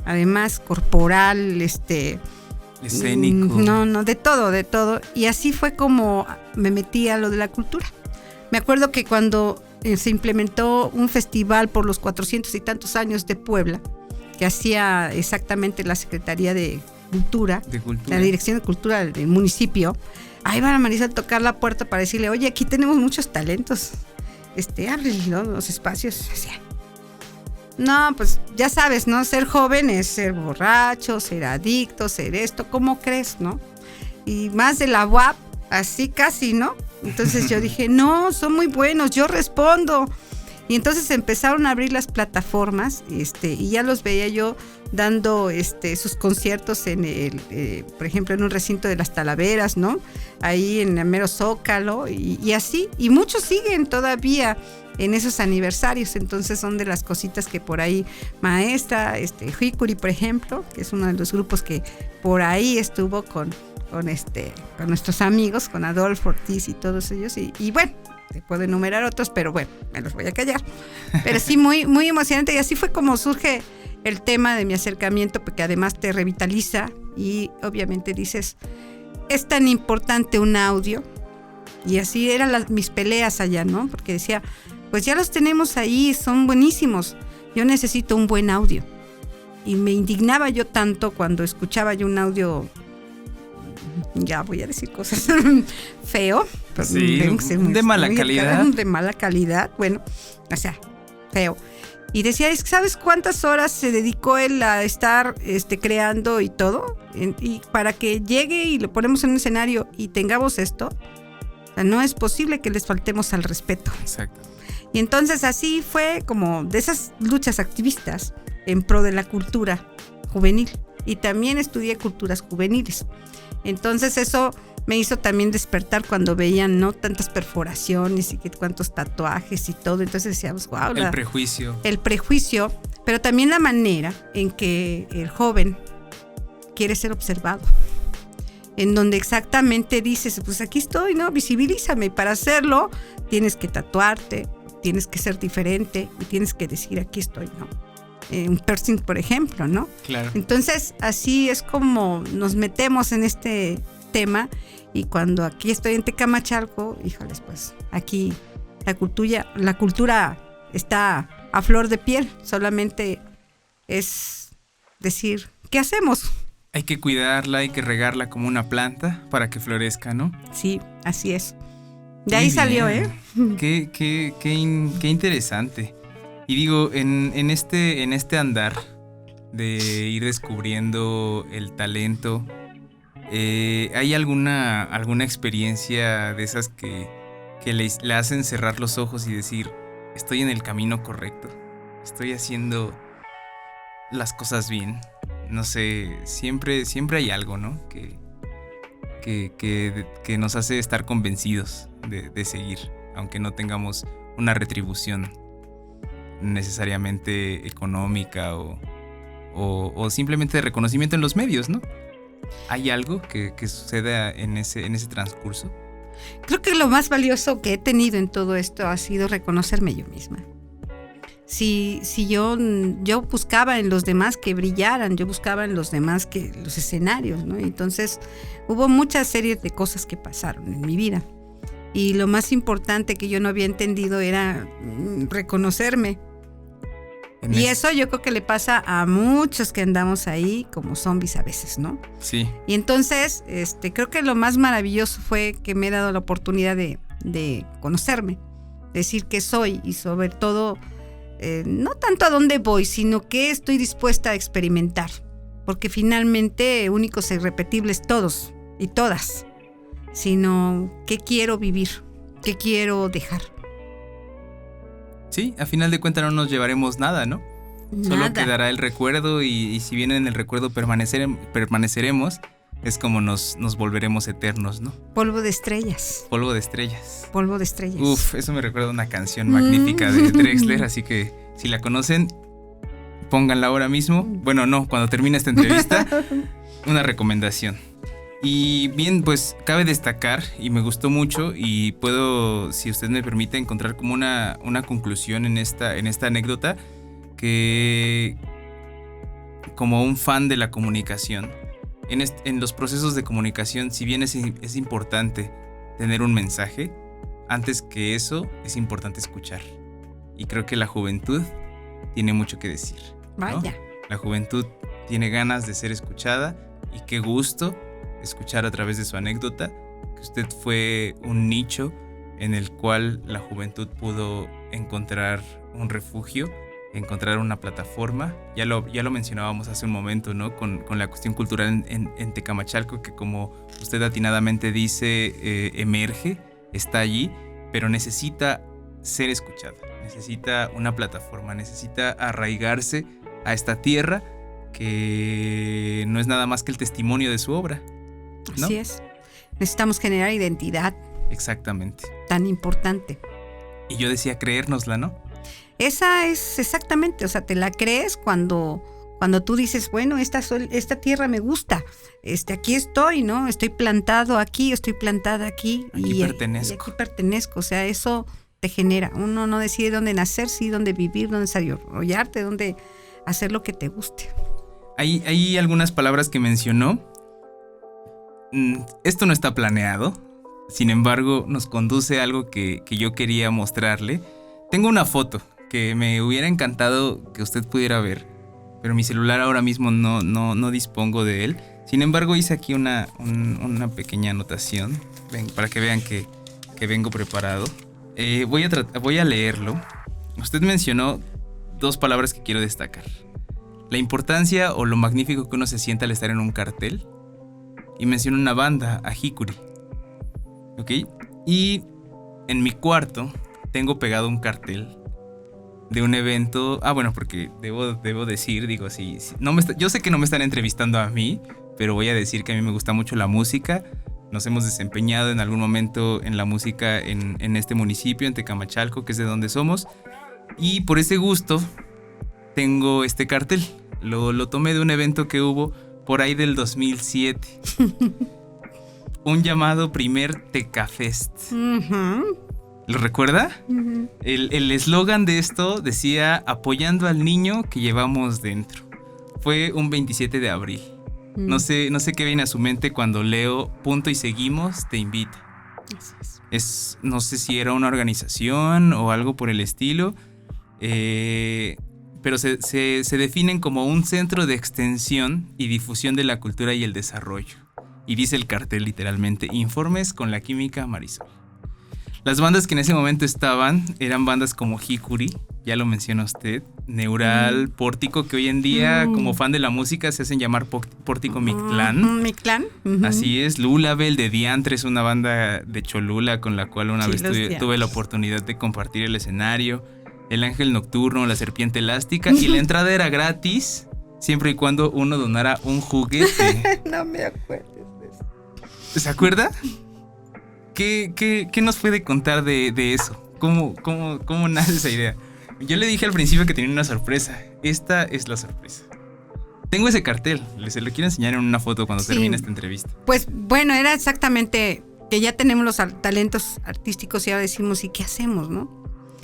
Speaker 3: además corporal,
Speaker 2: escénico.
Speaker 3: No, de todo. Y así fue como me metí a lo de la cultura. Me acuerdo que cuando se implementó un festival por los 400 y tantos años de Puebla, que hacía exactamente la Secretaría de Cultura, la Dirección de Cultura del municipio, ahí van a Marisa a tocar la puerta para decirle, oye, aquí tenemos muchos talentos, ábreles, ¿no? Los espacios. No, pues ya sabes, ¿no? Ser joven es ser borracho, ser adicto, ser esto, ¿cómo crees, no? Y más de la UAP, así casi, ¿no? Entonces yo dije, no, son muy buenos, yo respondo. Y entonces empezaron a abrir las plataformas, y ya los veía yo dando sus conciertos en por ejemplo, en un recinto de las Talaveras, ¿no? Ahí en el mero Zócalo, y así, y muchos siguen todavía en esos aniversarios. Entonces son de las cositas que por ahí Maestra, Hikuri, por ejemplo, que es uno de los grupos que por ahí estuvo con nuestros amigos, con Adolfo Ortiz y todos ellos, y bueno, te puedo enumerar otros, pero bueno, me los voy a callar. Pero sí, muy, muy emocionante, y así fue como surge el tema de mi acercamiento, porque además te revitaliza y obviamente dices, es tan importante un audio, y así eran mis peleas allá, ¿no? Porque decía, pues ya los tenemos ahí, son buenísimos, yo necesito un buen audio. Y me indignaba yo tanto cuando escuchaba yo un audio, ya voy a decir cosas, feo,
Speaker 2: sí, de mala calidad.
Speaker 3: De mala calidad, bueno, o sea, feo. Y decía, ¿sabes cuántas horas se dedicó él a estar creando y todo? Y para que llegue y lo ponemos en un escenario y tengamos esto, o sea, no es posible que les faltemos al respeto.
Speaker 2: Exacto.
Speaker 3: Y entonces así fue como de esas luchas activistas en pro de la cultura juvenil. Y también estudié culturas juveniles. Entonces eso me hizo también despertar cuando veían, ¿no? Tantas perforaciones y cuántos tatuajes y todo. Entonces decíamos, wow.
Speaker 2: El prejuicio.
Speaker 3: El prejuicio, pero también la manera en que el joven quiere ser observado. En donde exactamente dices, pues aquí estoy, ¿no? Visibilízame. Y para hacerlo tienes que tatuarte, tienes que ser diferente y tienes que decir, aquí estoy, ¿no? Un piercing, por ejemplo, ¿no? Claro. Entonces, así es como nos metemos en este tema, y cuando aquí estoy en Tecamachalco, híjoles, pues aquí la cultura está a flor de piel, solamente es decir, ¿qué hacemos?
Speaker 2: Hay que cuidarla, hay que regarla como una planta para que florezca, ¿no?
Speaker 3: Sí, así es. De ahí salió, ¿eh?
Speaker 2: Qué interesante. Y digo, en este andar de ir descubriendo el talento, ¿hay alguna experiencia de esas que le hacen cerrar los ojos y decir, estoy en el camino correcto, estoy haciendo las cosas bien? No sé, siempre hay algo, ¿no? Que nos hace estar convencidos de seguir, aunque no tengamos una retribución necesariamente económica o simplemente de reconocimiento en los medios, ¿no? ¿Hay algo que suceda en ese transcurso?
Speaker 3: Creo que lo más valioso que he tenido en todo esto ha sido reconocerme yo misma. Si yo buscaba en los demás que brillaran, yo buscaba en los demás que los escenarios, ¿no? Entonces hubo muchas series de cosas que pasaron en mi vida, y lo más importante que yo no había entendido era reconocerme. Y eso yo creo que le pasa a muchos que andamos ahí como zombies a veces, ¿no?
Speaker 2: Sí.
Speaker 3: Y entonces creo que lo más maravilloso fue que me he dado la oportunidad de conocerme, decir qué soy, y sobre todo no tanto a dónde voy, sino qué estoy dispuesta a experimentar, porque finalmente únicos e irrepetibles todos y todas, sino qué quiero vivir, qué quiero dejar.
Speaker 2: Sí, a final de cuentas no nos llevaremos nada, ¿no?
Speaker 3: Nada.
Speaker 2: Solo quedará el recuerdo, y si bien en el recuerdo permaneceremos, es como nos volveremos eternos, ¿no?
Speaker 3: Polvo de estrellas.
Speaker 2: Polvo de estrellas.
Speaker 3: Polvo de estrellas.
Speaker 2: Uf, eso me recuerda a una canción magnífica de Drexler, así que si la conocen, pónganla ahora mismo. Bueno, no, cuando termine esta entrevista, una recomendación. Y bien, pues cabe destacar, y me gustó mucho, y puedo, si usted me permite, encontrar como una conclusión en esta anécdota, que como un fan de la comunicación, en los procesos de comunicación, si bien es importante tener un mensaje, antes que eso es importante escuchar. Y creo que la juventud tiene mucho que decir, ¿no?
Speaker 3: Vaya.
Speaker 2: La juventud tiene ganas de ser escuchada, y qué gusto escuchar a través de su anécdota que usted fue un nicho en el cual la juventud pudo encontrar un refugio, encontrar una plataforma. Ya lo mencionábamos hace un momento, ¿no? Con la cuestión cultural en Tecamachalco, que como usted atinadamente dice, emerge, está allí, pero necesita ser escuchada, necesita una plataforma, necesita arraigarse a esta tierra que no es nada más que el testimonio de su obra, ¿no?
Speaker 3: Así es. Necesitamos generar identidad.
Speaker 2: Exactamente.
Speaker 3: Tan importante.
Speaker 2: Y yo decía creérnosla, ¿no?
Speaker 3: Esa es exactamente, o sea, te la crees cuando tú dices, bueno, esta tierra me gusta, aquí estoy, ¿no? Estoy plantado aquí, estoy plantada aquí.
Speaker 2: Aquí pertenezco.
Speaker 3: Y aquí pertenezco, o sea, eso te genera. Uno no decide dónde nacer, sí dónde vivir, dónde desarrollarte, dónde hacer lo que te guste.
Speaker 2: Hay algunas palabras que mencionó. Esto no está planeado, sin embargo, nos conduce a algo que yo quería mostrarle. Tengo una foto que me hubiera encantado que usted pudiera ver, pero mi celular ahora mismo no dispongo de él. Sin embargo, hice aquí una pequeña anotación, para que vean que vengo preparado. Voy a leerlo. Usted mencionó dos palabras que quiero destacar: la importancia o lo magnífico que uno se siente al estar en un cartel, y mencionó una banda, a Hikuri. ¿Ok? Y en mi cuarto tengo pegado un cartel de un evento. Bueno, porque debo decir, digo, yo sé que no me están entrevistando a mí, pero voy a decir que a mí me gusta mucho la música. Nos hemos desempeñado en algún momento en la música en este municipio, en Tecamachalco, que es de donde somos. Y por ese gusto tengo este cartel. Lo tomé de un evento que hubo por ahí del 2007. Un llamado Primer Tecafest.
Speaker 3: Uh-huh.
Speaker 2: ¿Lo recuerda?
Speaker 3: Uh-huh.
Speaker 2: El eslogan de esto decía: apoyando al niño que llevamos dentro. Fue un 27 de abril. Uh-huh. No sé qué viene a su mente cuando leo punto y seguimos, te invita.
Speaker 3: Así
Speaker 2: es. No sé si era una organización o algo por el estilo. Pero se definen como un centro de extensión y difusión de la cultura y el desarrollo. Y dice el cartel literalmente: informes con la química Marisol. Las bandas que en ese momento estaban eran bandas como Hikuri, ya lo menciona usted, Neural, Pórtico, que hoy en día, como fan de la música, se hacen llamar Pórtico Mictlán.
Speaker 3: Mictlán.
Speaker 2: Así es. Lulabel de Diantres, una banda de Cholula con la cual una vez tuve la oportunidad de compartir el escenario. El Ángel Nocturno, la Serpiente Elástica, y la entrada era gratis, siempre y cuando uno donara un juguete.
Speaker 3: No me acuerdo de eso.
Speaker 2: ¿Se acuerda? ¿Qué nos puede contar de eso? ¿Cómo nace esa idea? Yo le dije al principio que tenía una sorpresa. Esta es la sorpresa. Tengo ese cartel, se lo quiero enseñar en una foto cuando termine esta entrevista.
Speaker 3: Pues bueno, era exactamente que ya tenemos los talentos artísticos y ahora decimos, ¿y qué hacemos, no?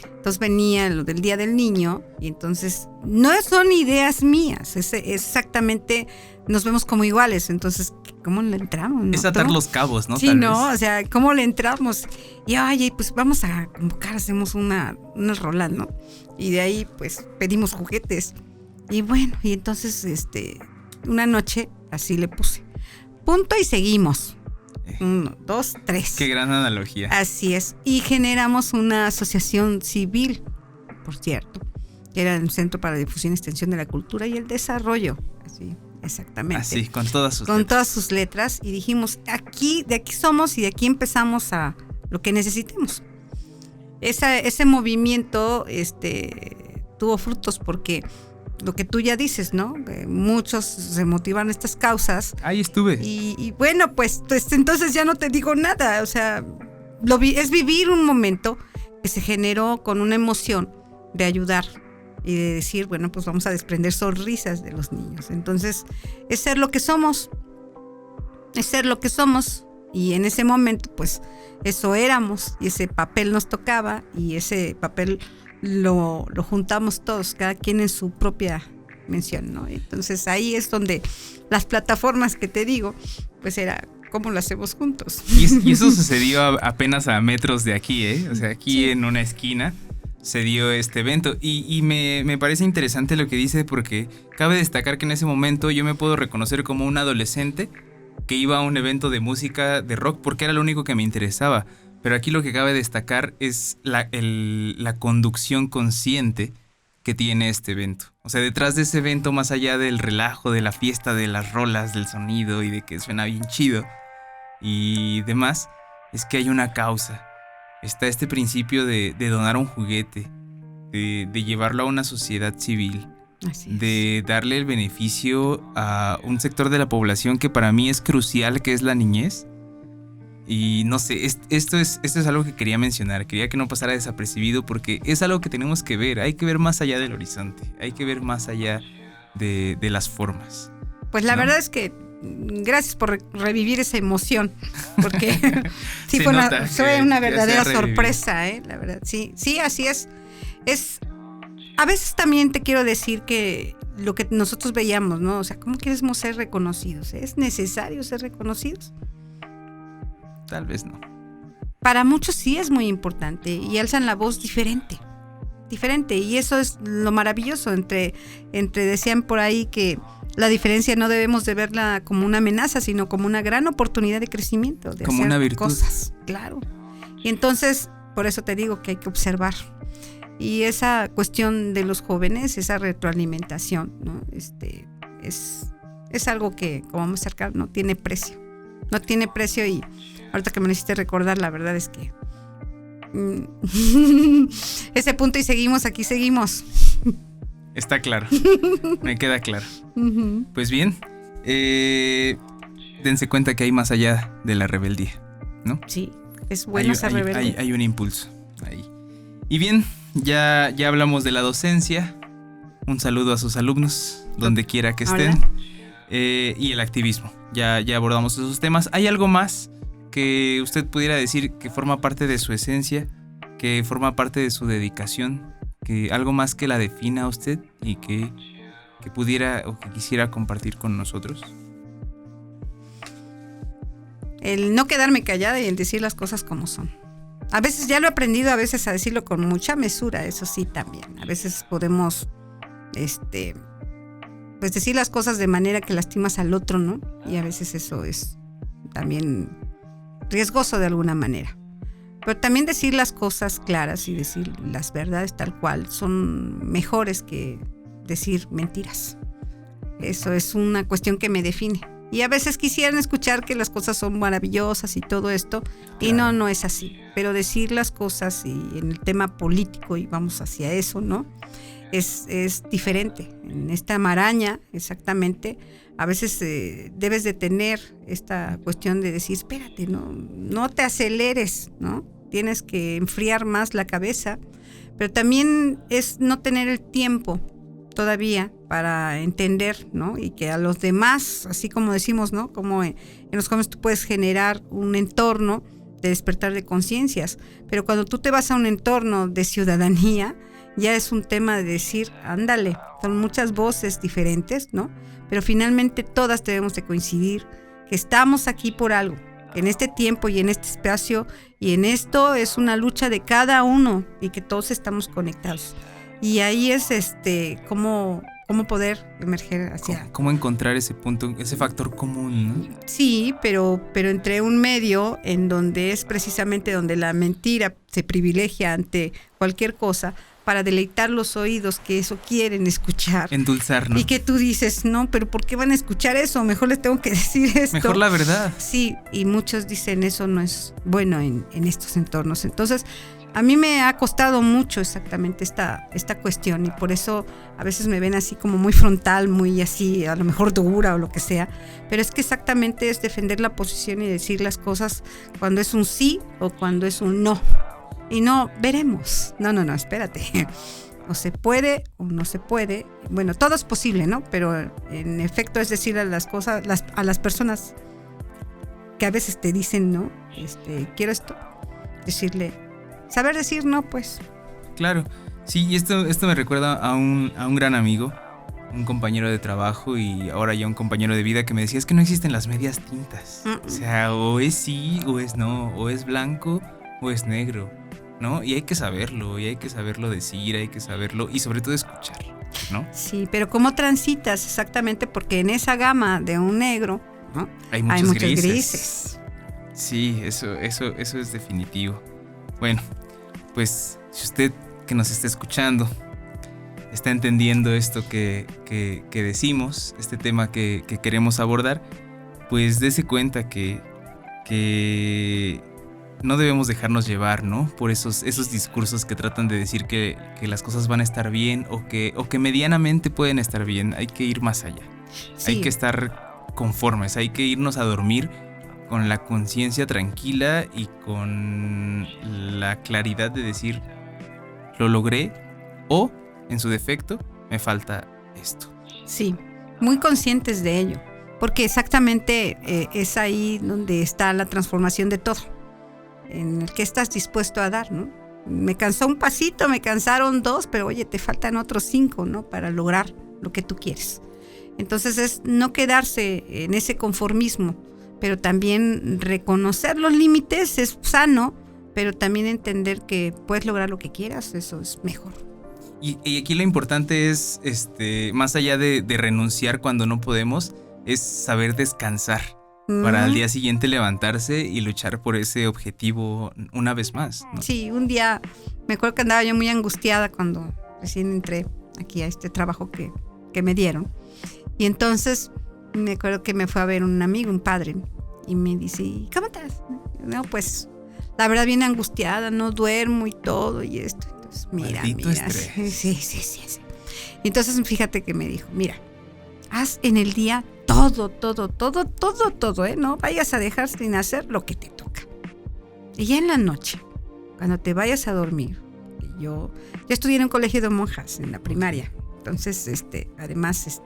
Speaker 3: Entonces venía lo del Día del Niño y entonces no son ideas mías, es exactamente, nos vemos como iguales, entonces ¿cómo le entramos? ¿No?
Speaker 2: Es atar los cabos, ¿no?
Speaker 3: Sí, tal no, vez. O sea, ¿cómo le entramos? Y oye, pues vamos a convocar, hacemos una rola, ¿no? Y de ahí pues pedimos juguetes. Y bueno, y entonces una noche así le puse. Punto y seguimos. 1, 2, 3.
Speaker 2: Qué gran analogía.
Speaker 3: Así es. Y generamos una asociación civil, por cierto, que era el Centro para la Difusión y Extensión de la Cultura y el Desarrollo. Así, exactamente.
Speaker 2: Así, con todas sus
Speaker 3: letras. Con todas sus letras. Y dijimos, de aquí somos y de aquí empezamos a lo que necesitemos. Ese movimiento tuvo frutos porque lo que tú ya dices, ¿no? Muchos se motivan estas causas.
Speaker 2: Ahí estuve.
Speaker 3: Y bueno, pues entonces ya no te digo nada. O sea, es vivir un momento que se generó con una emoción de ayudar y de decir, bueno, pues vamos a desprender sonrisas de los niños. Entonces, es ser lo que somos. es ser lo que somos, y en ese momento pues eso éramos, y ese papel nos tocaba, y ese papel lo juntamos todos, cada quien en su propia mención, ¿no? Entonces ahí es donde las plataformas que te digo, pues era cómo lo hacemos juntos.
Speaker 2: Y eso sucedió apenas a metros de aquí, ¿eh? O sea, aquí sí, en una esquina se dio este evento, y me parece interesante lo que dice, porque cabe destacar que en ese momento yo me puedo reconocer como un adolescente que iba a un evento de música de rock porque era lo único que me interesaba. Pero aquí lo que cabe destacar es la conducción consciente que tiene este evento. O sea, detrás de ese evento, más allá del relajo, de la fiesta, de las rolas, del sonido y de que suena bien chido y demás, es que hay una causa. Está este principio de donar un juguete, de llevarlo a una sociedad civil, de darle el beneficio a un sector de la población que para mí es crucial, que es la niñez. Y no sé, esto es algo que quería mencionar, quería que no pasara desapercibido, porque es algo que tenemos que ver, hay que ver más allá del horizonte, hay que ver más allá de las formas.
Speaker 3: Pues la verdad es que gracias por revivir esa emoción, porque sí fue una verdadera sorpresa, la verdad, sí, así es. A veces también te quiero decir que lo que nosotros veíamos, ¿no? O sea, ¿cómo queremos ser reconocidos? ¿Es necesario ser reconocidos?
Speaker 2: Tal vez no.
Speaker 3: Para muchos sí es muy importante y alzan la voz diferente, y eso es lo maravilloso. Entre decían por ahí que la diferencia no debemos de verla como una amenaza, sino como una gran oportunidad de crecimiento, de
Speaker 2: como
Speaker 3: hacer
Speaker 2: una virtud. Cosas,
Speaker 3: claro. Y entonces, por eso te digo que hay que observar. Y esa cuestión de los jóvenes, esa retroalimentación, ¿no? Es algo que, como vamos a acercar, no tiene precio. No tiene precio, y ahorita que me necesité recordar, la verdad es que ese punto, y seguimos.
Speaker 2: Está claro, me queda claro. Pues bien, dense cuenta que hay más allá de la rebeldía, ¿no?
Speaker 3: Sí, es bueno esa rebeldía.
Speaker 2: Hay un impulso ahí. Y bien, ya hablamos de la docencia. Un saludo a sus alumnos, donde quiera que estén. Y el activismo. Ya abordamos esos temas. ¿Hay algo más que usted pudiera decir que forma parte de su esencia, que forma parte de su dedicación, que algo más que la defina a usted y que pudiera o que quisiera compartir con nosotros?
Speaker 3: El no quedarme callada y el decir las cosas como son. A veces ya lo he aprendido, a veces a decirlo con mucha mesura, eso sí, también. A veces podemos pues decir las cosas de manera que lastimas al otro, ¿no? Y a veces eso es también riesgoso de alguna manera. Pero también decir las cosas claras y decir las verdades tal cual son mejores que decir mentiras. Eso es una cuestión que me define. Y a veces quisieran escuchar que las cosas son maravillosas y todo esto, y
Speaker 2: claro.
Speaker 3: no es así. Pero decir las cosas, y en el tema político, y vamos hacia eso, ¿no? Es diferente. En esta maraña, exactamente, a veces debes de tener esta cuestión de decir, espérate, no te aceleres, ¿no? Tienes que enfriar más la cabeza, pero también es no tener el tiempo todavía para entender, ¿no? Y que a los demás, así como decimos, ¿no? Como en los jóvenes tú puedes generar un entorno de despertar de conciencias, pero cuando tú te vas a un entorno de ciudadanía, ya es un tema de decir, ándale, son muchas voces diferentes, ¿no? Pero finalmente todas debemos de coincidir que estamos aquí por algo, en este tiempo y en este espacio, y en esto es una lucha de cada uno y que todos estamos conectados. Y ahí es cómo poder emerger hacia...
Speaker 2: ¿Cómo encontrar ese punto, ese factor común, ¿no?
Speaker 3: Sí, pero entre un medio en donde es precisamente donde la mentira se privilegia ante cualquier cosa, para deleitar los oídos que eso quieren escuchar.
Speaker 2: Endulzar, ¿no?
Speaker 3: Y que tú dices, no, pero ¿por qué van a escuchar eso? Mejor les tengo que decir esto.
Speaker 2: Mejor la verdad.
Speaker 3: Sí, y muchos dicen eso no es bueno en estos entornos. Entonces, a mí me ha costado mucho exactamente esta cuestión, y por eso a veces me ven así como muy frontal, muy así, a lo mejor dura o lo que sea. Pero es que exactamente es defender la posición y decir las cosas cuando es un sí o cuando es un no. Y no, veremos. No, espérate. O se puede o no se puede. Bueno, todo es posible, ¿no? Pero en efecto es decir a las cosas, a las personas que a veces te dicen, ¿no? Quiero esto. Decirle, saber decir no, pues.
Speaker 2: Claro, sí, y esto me recuerda a un gran amigo, un compañero de trabajo y ahora ya un compañero de vida que me decía, es que no existen las medias tintas. O sea, o es sí o es no, o es blanco o es negro, ¿no? Y hay que saberlo decir, hay que saberlo y sobre todo escuchar, ¿no?
Speaker 3: Sí, pero ¿cómo transitas exactamente? Porque en esa gama de un negro, ¿no?
Speaker 2: Hay muchos grises. Sí, eso es definitivo. Bueno, pues si usted que nos está escuchando está entendiendo esto que decimos, este tema que queremos abordar, pues dése cuenta que no debemos dejarnos llevar, ¿no? Por esos discursos que tratan de decir que las cosas van a estar bien o que medianamente pueden estar bien. Hay que ir más allá. Sí. Hay que estar conformes, hay que irnos a dormir con la conciencia tranquila y con la claridad de decir, lo logré o, en su defecto, me falta esto.
Speaker 3: Sí, muy conscientes de ello, porque exactamente es ahí donde está la transformación de todo, en el que estás dispuesto a dar, ¿no? Me cansó un pasito, me cansaron 2, pero oye, te faltan otros 5, ¿no? Para lograr lo que tú quieres. Entonces es no quedarse en ese conformismo, pero también reconocer los límites es sano, pero también entender que puedes lograr lo que quieras, eso es mejor.
Speaker 2: Y aquí lo importante es, más allá de renunciar cuando no podemos, es saber descansar para al día siguiente levantarse y luchar por ese objetivo una vez más, ¿no?
Speaker 3: Sí, un día me acuerdo que andaba yo muy angustiada cuando recién entré aquí a este trabajo que me dieron. Y entonces me acuerdo que me fue a ver un amigo, un padre, y me dice, ¿cómo estás? No, pues la verdad bien angustiada, no duermo y todo y esto. Entonces, mira. Sí. Entonces fíjate que me dijo, mira, haz en el día todo, no vayas a dejar sin hacer lo que te toca. Y ya en la noche, cuando te vayas a dormir, yo estudié en un colegio de monjas en la primaria. Entonces, además,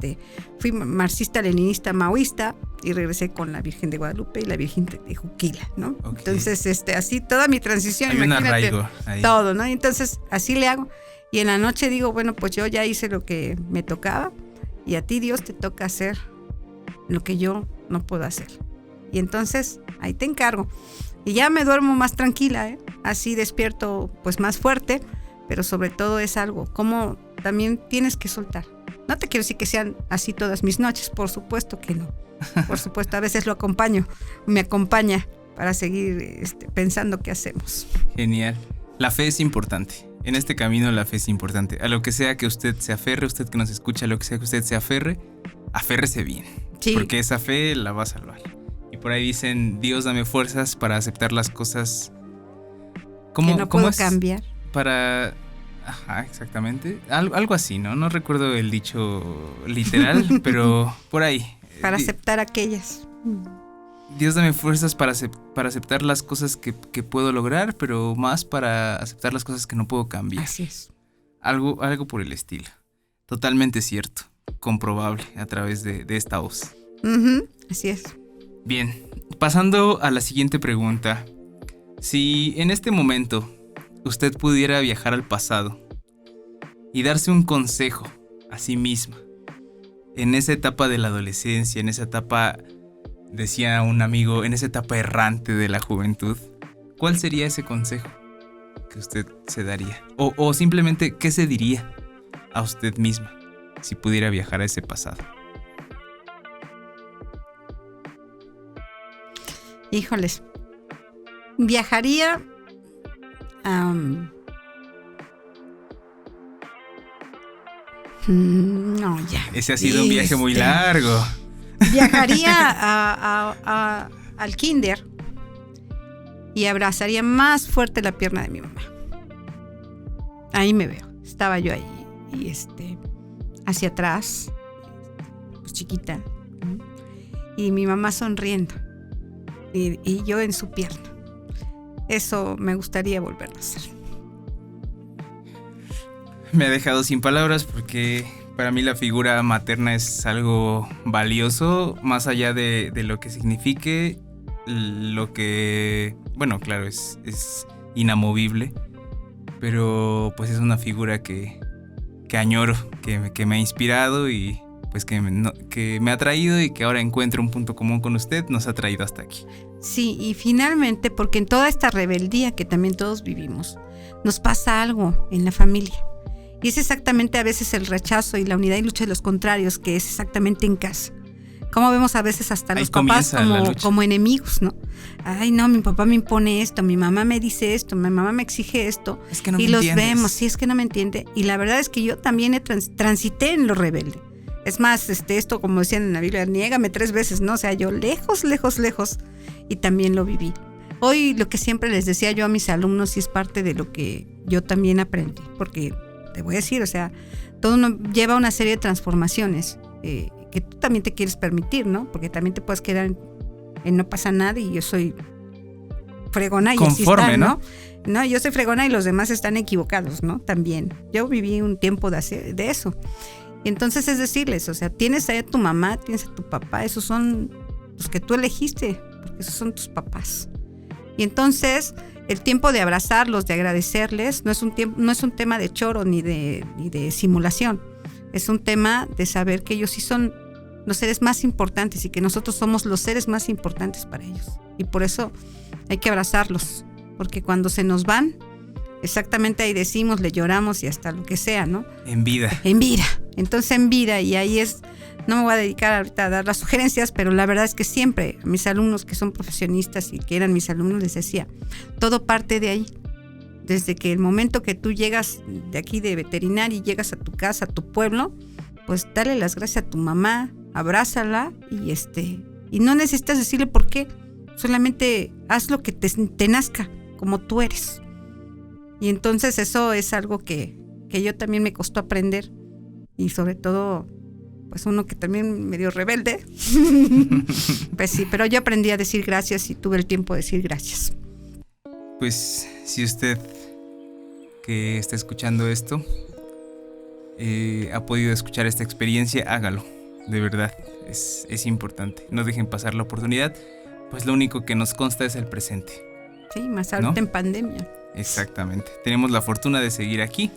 Speaker 3: fui marxista-leninista maoísta y regresé con la Virgen de Guadalupe y la Virgen de Juquila, ¿no? Okay. Entonces, así toda mi transición,
Speaker 2: hay
Speaker 3: imagínate,
Speaker 2: un arraigo ahí.
Speaker 3: Todo, ¿no? Y entonces, así le hago. Y en la noche digo, bueno, pues yo ya hice lo que me tocaba y a ti, Dios, te toca hacer lo que yo no puedo hacer. Y entonces, ahí te encargo. Y ya me duermo más tranquila, ¿eh? Así despierto, pues, más fuerte, pero sobre todo es algo, como también tienes que soltar. No te quiero decir que sean así todas mis noches, por supuesto que no. Por supuesto, a veces me acompaña para seguir pensando qué hacemos.
Speaker 2: Genial. La fe es importante. En este camino la fe es importante. A lo que sea que usted se aferre, usted que nos escucha, a lo que sea que usted se aferre, aférrese bien. Sí. Porque esa fe la va a salvar. Y por ahí dicen, Dios, dame fuerzas para aceptar las cosas.
Speaker 3: ¿Cómo, que no puedo cambiar?
Speaker 2: Para... Ajá, exactamente. Algo así, ¿no? No recuerdo el dicho literal, pero por ahí.
Speaker 3: Para aceptar aquellas.
Speaker 2: Dios, dame fuerzas para aceptar las cosas que puedo lograr, pero más para aceptar las cosas que no puedo cambiar.
Speaker 3: Así es.
Speaker 2: Algo por el estilo. Totalmente cierto. Comprobable a través de esta voz.
Speaker 3: Así es.
Speaker 2: Bien, pasando a la siguiente pregunta. Si en este momento usted pudiera viajar al pasado y darse un consejo a sí misma en esa etapa de la adolescencia, en esa etapa, decía un amigo, en esa etapa errante de la juventud, ¿cuál sería ese consejo que usted se daría? O simplemente, ¿qué se diría a usted misma si pudiera viajar a ese pasado?
Speaker 3: Híjoles, viajaría no, ya.
Speaker 2: Ese ha sido un viaje muy largo.
Speaker 3: Viajaría al kinder y abrazaría más fuerte la pierna de mi mamá. Ahí me veo. Estaba yo ahí y hacia atrás, pues chiquita, y mi mamá sonriendo y yo en su pierna. Eso me gustaría volverlo a hacer.
Speaker 2: Me ha dejado sin palabras porque para mí la figura materna es algo valioso, más allá de lo que signifique. lo que, bueno, claro, es inamovible, pero pues es una figura que añoro, que me ha inspirado y pues que me ha traído, y que ahora encuentro un punto común con usted, nos ha traído hasta aquí.
Speaker 3: Sí, y finalmente, porque en toda esta rebeldía que también todos vivimos, nos pasa algo en la familia. Y es exactamente a veces el rechazo y la unidad y lucha de los contrarios, que es exactamente en casa. Como vemos a veces hasta
Speaker 2: ahí
Speaker 3: los papás como enemigos, ¿no? Ay, no, mi papá me impone esto, mi mamá me dice esto, mi mamá me exige esto.
Speaker 2: Es que no
Speaker 3: y
Speaker 2: me
Speaker 3: los
Speaker 2: entiendes.
Speaker 3: vemos, sí, es que no me entiende. Y la verdad es que yo también transité en lo rebelde. Es más, esto como decían en la Biblia, niégame 3 veces, ¿no? O sea, yo lejos, y también lo viví. Hoy lo que siempre les decía yo a mis alumnos, y es parte de lo que yo también aprendí, porque te voy a decir, o sea, todo lleva una serie de transformaciones que tú también te quieres permitir, ¿no? Porque también te puedes quedar en no pasa nada y yo soy fregona y
Speaker 2: conforme,
Speaker 3: así está, ¿no? No, yo soy fregona y los demás están equivocados, ¿no? También. Yo viví un tiempo de eso. Y entonces es decirles, o sea, tienes a tu mamá, tienes a tu papá, esos son los que tú elegiste, porque esos son tus papás. Y entonces el tiempo de abrazarlos, de agradecerles, no es un tema de choro ni de simulación. Es un tema de saber que ellos sí son los seres más importantes y que nosotros somos los seres más importantes para ellos. Y por eso hay que abrazarlos, porque cuando se nos van, exactamente ahí decimos, le lloramos y hasta lo que sea, ¿no?
Speaker 2: En vida.
Speaker 3: Entonces en vida, y ahí no me voy a dedicar ahorita a dar las sugerencias, pero la verdad es que siempre a mis alumnos que son profesionistas y que eran mis alumnos les decía, todo parte de ahí. Desde que el momento que tú llegas de aquí de veterinaria y llegas a tu casa, a tu pueblo, pues dale las gracias a tu mamá, abrázala y no necesitas decirle por qué, solamente haz lo que te nazca, como tú eres. Y entonces eso es algo que yo también me costó aprender, y sobre todo pues uno que también medio rebelde, pues sí, pero yo aprendí a decir gracias y tuve el tiempo de decir gracias.
Speaker 2: Pues si usted que está escuchando esto ha podido escuchar esta experiencia, hágalo, de verdad, es importante. No dejen pasar la oportunidad, pues lo único que nos consta es el presente.
Speaker 3: Sí, más ahorita, ¿no? En pandemia.
Speaker 2: Exactamente, tenemos la fortuna de seguir aquí,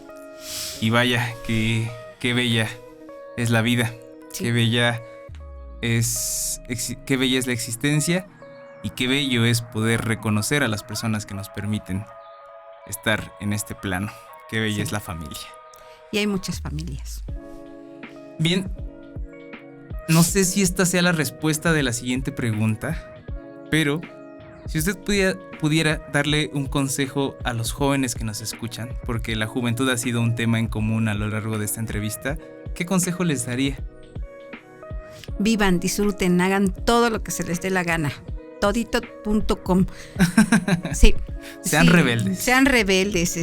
Speaker 2: y vaya, qué bella es la vida, sí. Qué bella es la existencia, y qué bello es poder reconocer a las personas que nos permiten estar en este plano. Qué bella, sí, es la familia.
Speaker 3: Y hay muchas familias.
Speaker 2: Bien, no sé si esta sea la respuesta de la siguiente pregunta, pero si usted pudiera darle un consejo a los jóvenes que nos escuchan, porque la juventud ha sido un tema en común a lo largo de esta entrevista, ¿qué consejo les daría?
Speaker 3: Vivan, disfruten, hagan todo lo que se les dé la gana. Todito.com. Sí.
Speaker 2: Sean rebeldes.
Speaker 3: Sean rebeldes,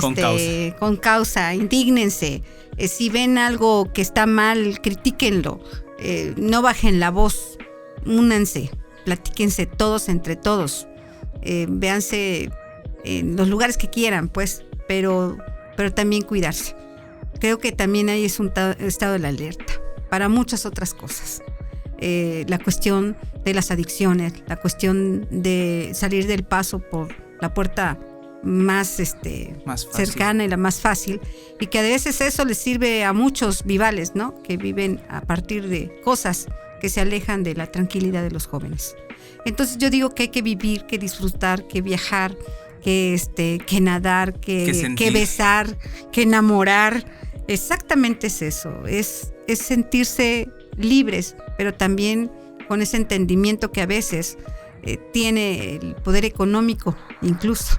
Speaker 3: con causa, indígnense. Si ven algo que está mal, critíquenlo. No bajen la voz, únanse, platíquense todos entre todos. Véanse en los lugares que quieran, pues, pero también cuidarse. Creo que también ahí es un estado de la alerta para muchas otras cosas. La cuestión de las adicciones, la cuestión de salir del paso por la puerta más cercana y la más fácil, y que a veces eso les sirve a muchos vivales, ¿no? Que viven a partir de cosas que se alejan de la tranquilidad de los jóvenes. Entonces yo digo que hay que vivir, que disfrutar, que viajar, que nadar, que besar, que enamorar. Exactamente es eso, es sentirse libres, pero también con ese entendimiento que a veces tiene el poder económico, incluso,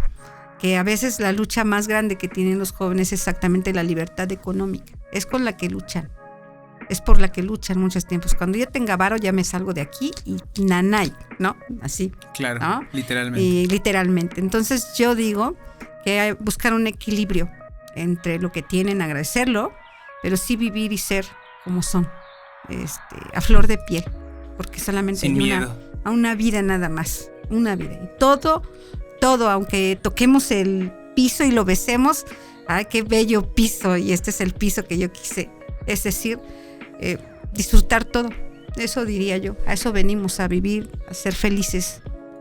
Speaker 3: que a veces la lucha más grande que tienen los jóvenes es exactamente la libertad económica, es con la que luchan, es por la que luchan muchos tiempos. Cuando yo tenga varo ya me salgo de aquí y nanay, ¿no? Así.
Speaker 2: Claro, ¿no? Literalmente.
Speaker 3: Y literalmente. Entonces yo digo que hay que buscar un equilibrio entre lo que tienen, agradecerlo, pero sí vivir y ser como son, a flor de piel, porque solamente
Speaker 2: sin
Speaker 3: hay
Speaker 2: miedo.
Speaker 3: una vida nada más, una vida. Y todo, aunque toquemos el piso y lo besemos, ¡ay, qué bello piso! Y este es el piso que yo quise. Es decir, disfrutar todo. Eso diría yo. A eso venimos, a vivir, a ser felices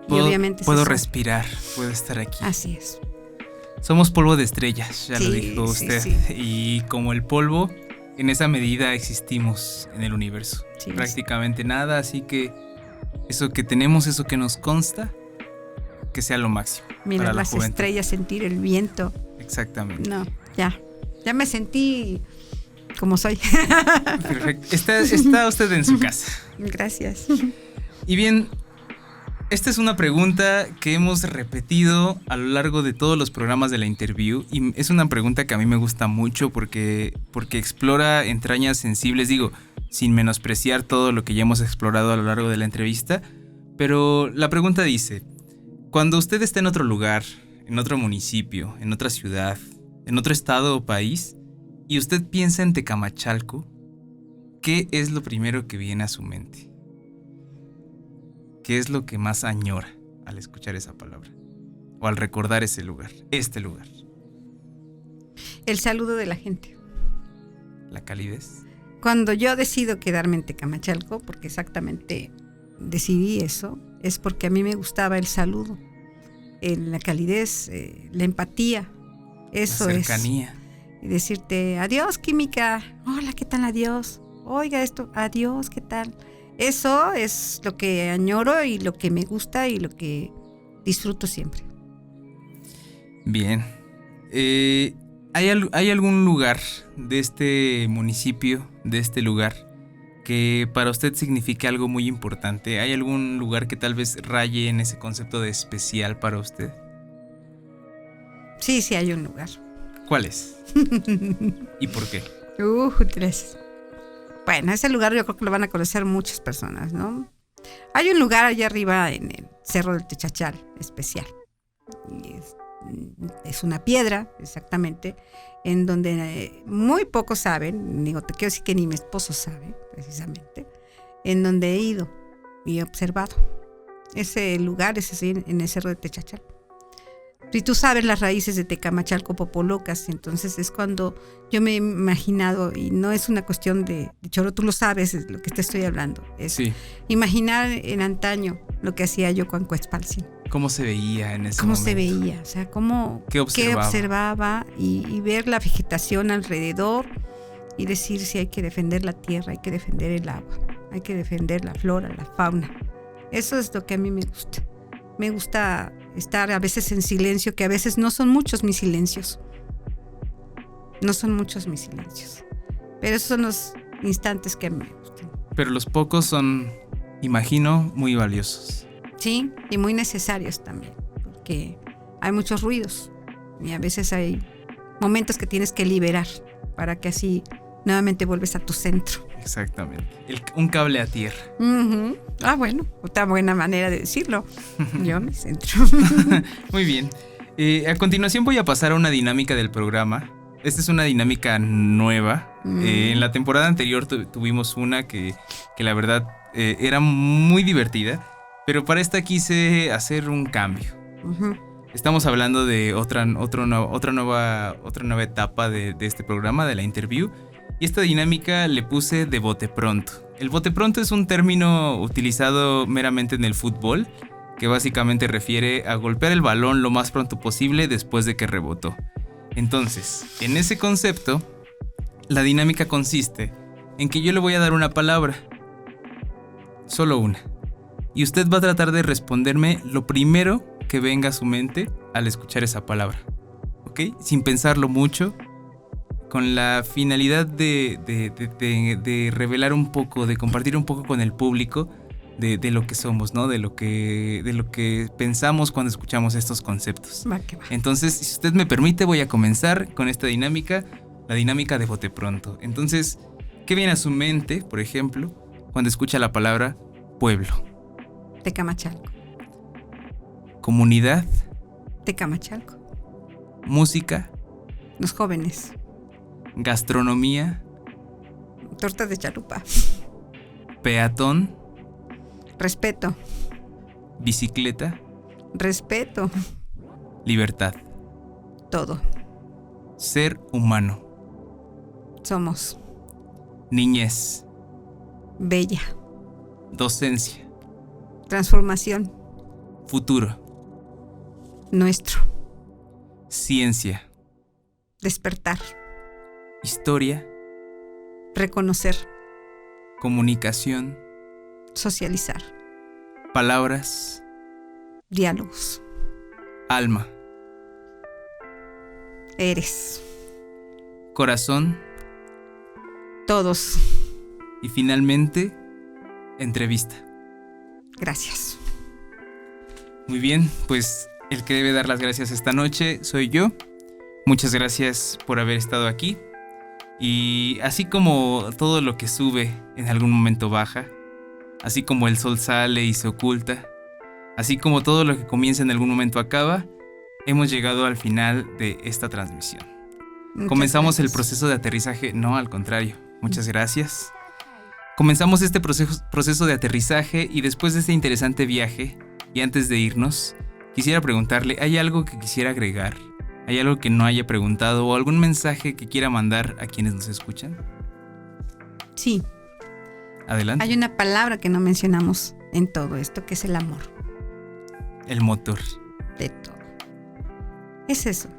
Speaker 3: y obviamente
Speaker 2: puedo respirar, puedo estar aquí.
Speaker 3: Así es.
Speaker 2: Somos polvo de estrellas, ya lo dijo
Speaker 3: sí,
Speaker 2: usted.
Speaker 3: sí.
Speaker 2: Y como el polvo, en esa medida existimos en el universo.
Speaker 3: Sí,
Speaker 2: Prácticamente nada, así que eso que tenemos, eso que nos consta, que sea lo máximo.
Speaker 3: Mirar
Speaker 2: para la
Speaker 3: las
Speaker 2: juventud.
Speaker 3: estrellas, sentir el viento.
Speaker 2: Exactamente.
Speaker 3: No, ya me sentí como soy.
Speaker 2: Perfecto. Está usted en su casa.
Speaker 3: Gracias.
Speaker 2: Y bien, esta es una pregunta que hemos repetido a lo largo de todos los programas de la interview y es una pregunta que a mí me gusta mucho porque explora entrañas sensibles, digo, sin menospreciar todo lo que ya hemos explorado a lo largo de la entrevista, pero la pregunta dice, cuando usted está en otro lugar, en otro municipio, en otra ciudad, en otro estado o país, y usted piensa en Tecamachalco, ¿qué es lo primero que viene a su mente? ¿Qué es lo que más añora al escuchar esa palabra? O al recordar ese lugar, este lugar.
Speaker 3: El saludo de la gente.
Speaker 2: La calidez.
Speaker 3: Cuando yo decido quedarme en Tecamachalco, porque exactamente decidí eso, es porque a mí me gustaba el saludo, la calidez, la empatía. Eso
Speaker 2: la cercanía.
Speaker 3: Y decirte, adiós, química. Hola, ¿qué tal? Adiós. Oiga esto, adiós, ¿qué tal? Eso es lo que añoro y lo que me gusta y lo que disfruto siempre.
Speaker 2: Bien. ¿Hay algún lugar de este municipio, de este lugar, que para usted signifique algo muy importante? ¿Hay algún lugar que tal vez raye en ese concepto de especial para usted?
Speaker 3: Sí, hay un lugar.
Speaker 2: ¿Cuál es? ¿Y por qué?
Speaker 3: Tres. Bueno, ese lugar yo creo que lo van a conocer muchas personas, ¿no? Hay un lugar allá arriba en el Cerro del Techachal, especial. Y es una piedra, exactamente, en donde muy pocos saben, digo, te quiero decir que ni mi esposo sabe, precisamente, en donde he ido y he observado. Ese lugar es así, en el Cerro del Techachal. Si tú sabes las raíces de Tecamachalco Popolocas, entonces es cuando yo me he imaginado, y no es una cuestión de choro, tú lo sabes, es lo que te estoy hablando, es
Speaker 2: sí.
Speaker 3: Imaginar en antaño lo que hacía yo con Cuetzpaltzin.
Speaker 2: ¿Cómo se veía en ese
Speaker 3: ¿Cómo
Speaker 2: momento?
Speaker 3: se veía? O sea, ¿qué observaba y ver la vegetación alrededor y decir si hay que defender la tierra, hay que defender el agua, hay que defender la flora, la fauna. Eso es lo que a mí me gusta. Me gusta estar a veces en silencio, que a veces no son muchos mis silencios. No son muchos mis silencios. Pero esos son los instantes que a mí me gustan.
Speaker 2: Pero los pocos son, imagino, muy valiosos.
Speaker 3: Sí, y muy necesarios también, porque hay muchos ruidos y a veces hay momentos que tienes que liberar para que así nuevamente vuelves a tu centro.
Speaker 2: Exactamente. Un cable a tierra.
Speaker 3: Uh-huh. Ah, bueno, otra buena manera de decirlo. Yo mi centro.
Speaker 2: Muy bien. A continuación voy a pasar a una dinámica del programa. Esta es una dinámica nueva. En la temporada anterior tuvimos una que la verdad era muy divertida, pero para esta quise hacer un cambio.
Speaker 3: Uh-huh.
Speaker 2: Estamos hablando de otra nueva etapa de este programa, de la interview. Y esta dinámica le puse de bote pronto. El bote pronto es un término utilizado meramente en el fútbol, que básicamente refiere a golpear el balón lo más pronto posible después de que rebotó. Entonces, en ese concepto, la dinámica consiste en que yo le voy a dar una palabra, solo una, y usted va a tratar de responderme lo primero que venga a su mente al escuchar esa palabra, ¿ok? Sin pensarlo mucho, con la finalidad de revelar un poco, de compartir un poco con el público de lo que somos, ¿no? De lo que pensamos cuando escuchamos estos conceptos.
Speaker 3: Va que va.
Speaker 2: Entonces, si usted me permite, voy a comenzar con esta dinámica, la dinámica de bote pronto. Entonces, ¿qué viene a su mente, por ejemplo, cuando escucha la palabra pueblo?
Speaker 3: Tecamachalco.
Speaker 2: Comunidad.
Speaker 3: Tecamachalco.
Speaker 2: Música.
Speaker 3: Los jóvenes.
Speaker 2: Gastronomía.
Speaker 3: Torta de chalupa.
Speaker 2: Peatón.
Speaker 3: Respeto.
Speaker 2: Bicicleta.
Speaker 3: Respeto.
Speaker 2: Libertad.
Speaker 3: Todo.
Speaker 2: Ser humano.
Speaker 3: Somos.
Speaker 2: Niñez.
Speaker 3: Bella.
Speaker 2: Docencia.
Speaker 3: Transformación.
Speaker 2: Futuro.
Speaker 3: Nuestro.
Speaker 2: Ciencia.
Speaker 3: Despertar.
Speaker 2: Historia.
Speaker 3: Reconocer.
Speaker 2: Comunicación.
Speaker 3: Socializar.
Speaker 2: Palabras.
Speaker 3: Diálogos.
Speaker 2: Alma.
Speaker 3: Eres.
Speaker 2: Corazón.
Speaker 3: Todos.
Speaker 2: Y finalmente, entrevista.
Speaker 3: Gracias.
Speaker 2: Muy bien, pues el que debe dar las gracias esta noche soy yo. Muchas gracias por haber estado aquí. Y así como todo lo que sube en algún momento baja, así como el sol sale y se oculta, así como todo lo que comienza en algún momento acaba, hemos llegado al final de esta transmisión. Comenzamos el proceso de aterrizaje, no, al contrario, muchas gracias. Comenzamos este proceso de aterrizaje y después de este interesante viaje, y antes de irnos, quisiera preguntarle, ¿hay algo que quisiera agregar? ¿Hay algo que no haya preguntado o algún mensaje que quiera mandar a quienes nos escuchan?
Speaker 3: Sí.
Speaker 2: Adelante.
Speaker 3: Hay una palabra que no mencionamos en todo esto, que es el amor.
Speaker 2: El motor.
Speaker 3: De todo. Es eso.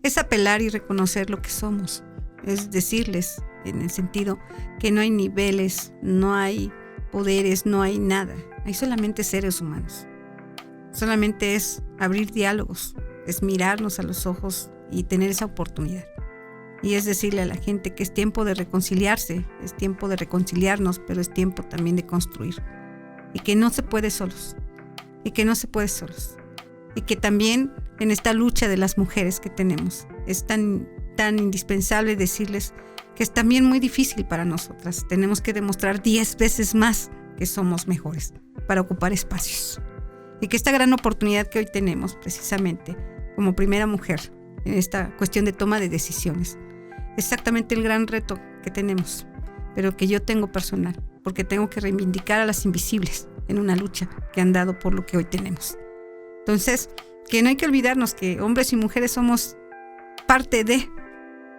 Speaker 3: Es apelar y reconocer lo que somos. Es decirles, en el sentido que no hay niveles, no hay poderes, no hay nada. Hay solamente seres humanos. Solamente es abrir diálogos, es mirarnos a los ojos y tener esa oportunidad. Y es decirle a la gente que es tiempo de reconciliarse, es tiempo de reconciliarnos, pero es tiempo también de construir. Y que no se puede solos. Y que no se puede solos. Y que también en esta lucha de las mujeres que tenemos, es tan indispensable decirles que es también muy difícil para nosotras. Tenemos que demostrar 10 veces más que somos mejores para ocupar espacios. Y que esta gran oportunidad que hoy tenemos, precisamente, como primera mujer, en esta cuestión de toma de decisiones, exactamente el gran reto que tenemos, pero que yo tengo personal, porque tengo que reivindicar a las invisibles en una lucha que han dado por lo que hoy tenemos. Entonces, que no hay que olvidarnos que hombres y mujeres somos parte de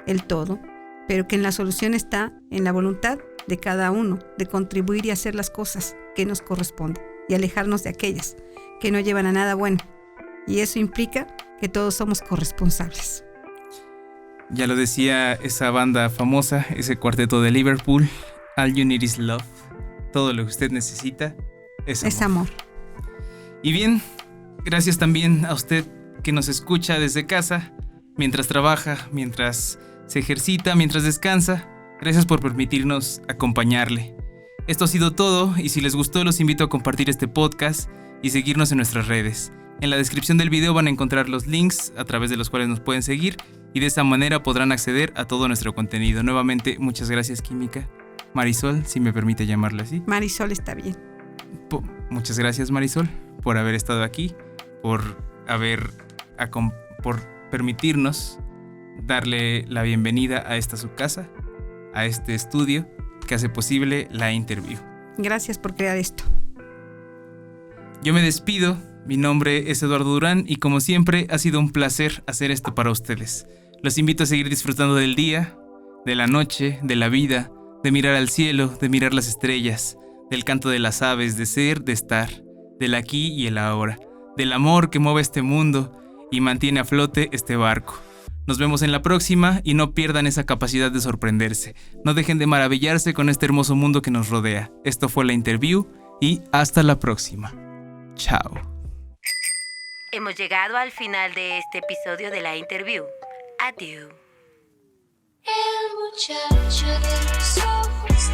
Speaker 3: el todo, pero que en la solución está en la voluntad de cada uno de contribuir y hacer las cosas que nos corresponden y alejarnos de aquellas que no llevan a nada bueno. Y eso implica que todos somos corresponsables.
Speaker 2: Ya lo decía esa banda famosa, ese cuarteto de Liverpool, All You Need Is Love. Todo lo que usted necesita es amor. Y bien, gracias también a usted que nos escucha desde casa, mientras trabaja, mientras se ejercita, mientras descansa. Gracias por permitirnos acompañarle. Esto ha sido todo y si les gustó los invito a compartir este podcast y seguirnos en nuestras redes. En la descripción del video van a encontrar los links a través de los cuales nos pueden seguir y de esa manera podrán acceder a todo nuestro contenido. Nuevamente, muchas gracias, Química. Marisol, si me permite llamarla así.
Speaker 3: Marisol está bien.
Speaker 2: Muchas gracias, Marisol, por haber estado aquí, por permitirnos darle la bienvenida a esta su casa, a este estudio que hace posible la interview.
Speaker 3: Gracias por crear esto.
Speaker 2: Yo me despido, mi nombre es Eduardo Durán y como siempre ha sido un placer hacer esto para ustedes. Los invito a seguir disfrutando del día, de la noche, de la vida, de mirar al cielo, de mirar las estrellas, del canto de las aves, de ser, de estar, del aquí y el ahora, del amor que mueve este mundo y mantiene a flote este barco. Nos vemos en la próxima y no pierdan esa capacidad de sorprenderse. No dejen de maravillarse con este hermoso mundo que nos rodea. Esto fue la interview y hasta la próxima. Chao.
Speaker 1: Hemos llegado al final de este episodio de la interview. Adiós.
Speaker 4: El muchacho de los ojos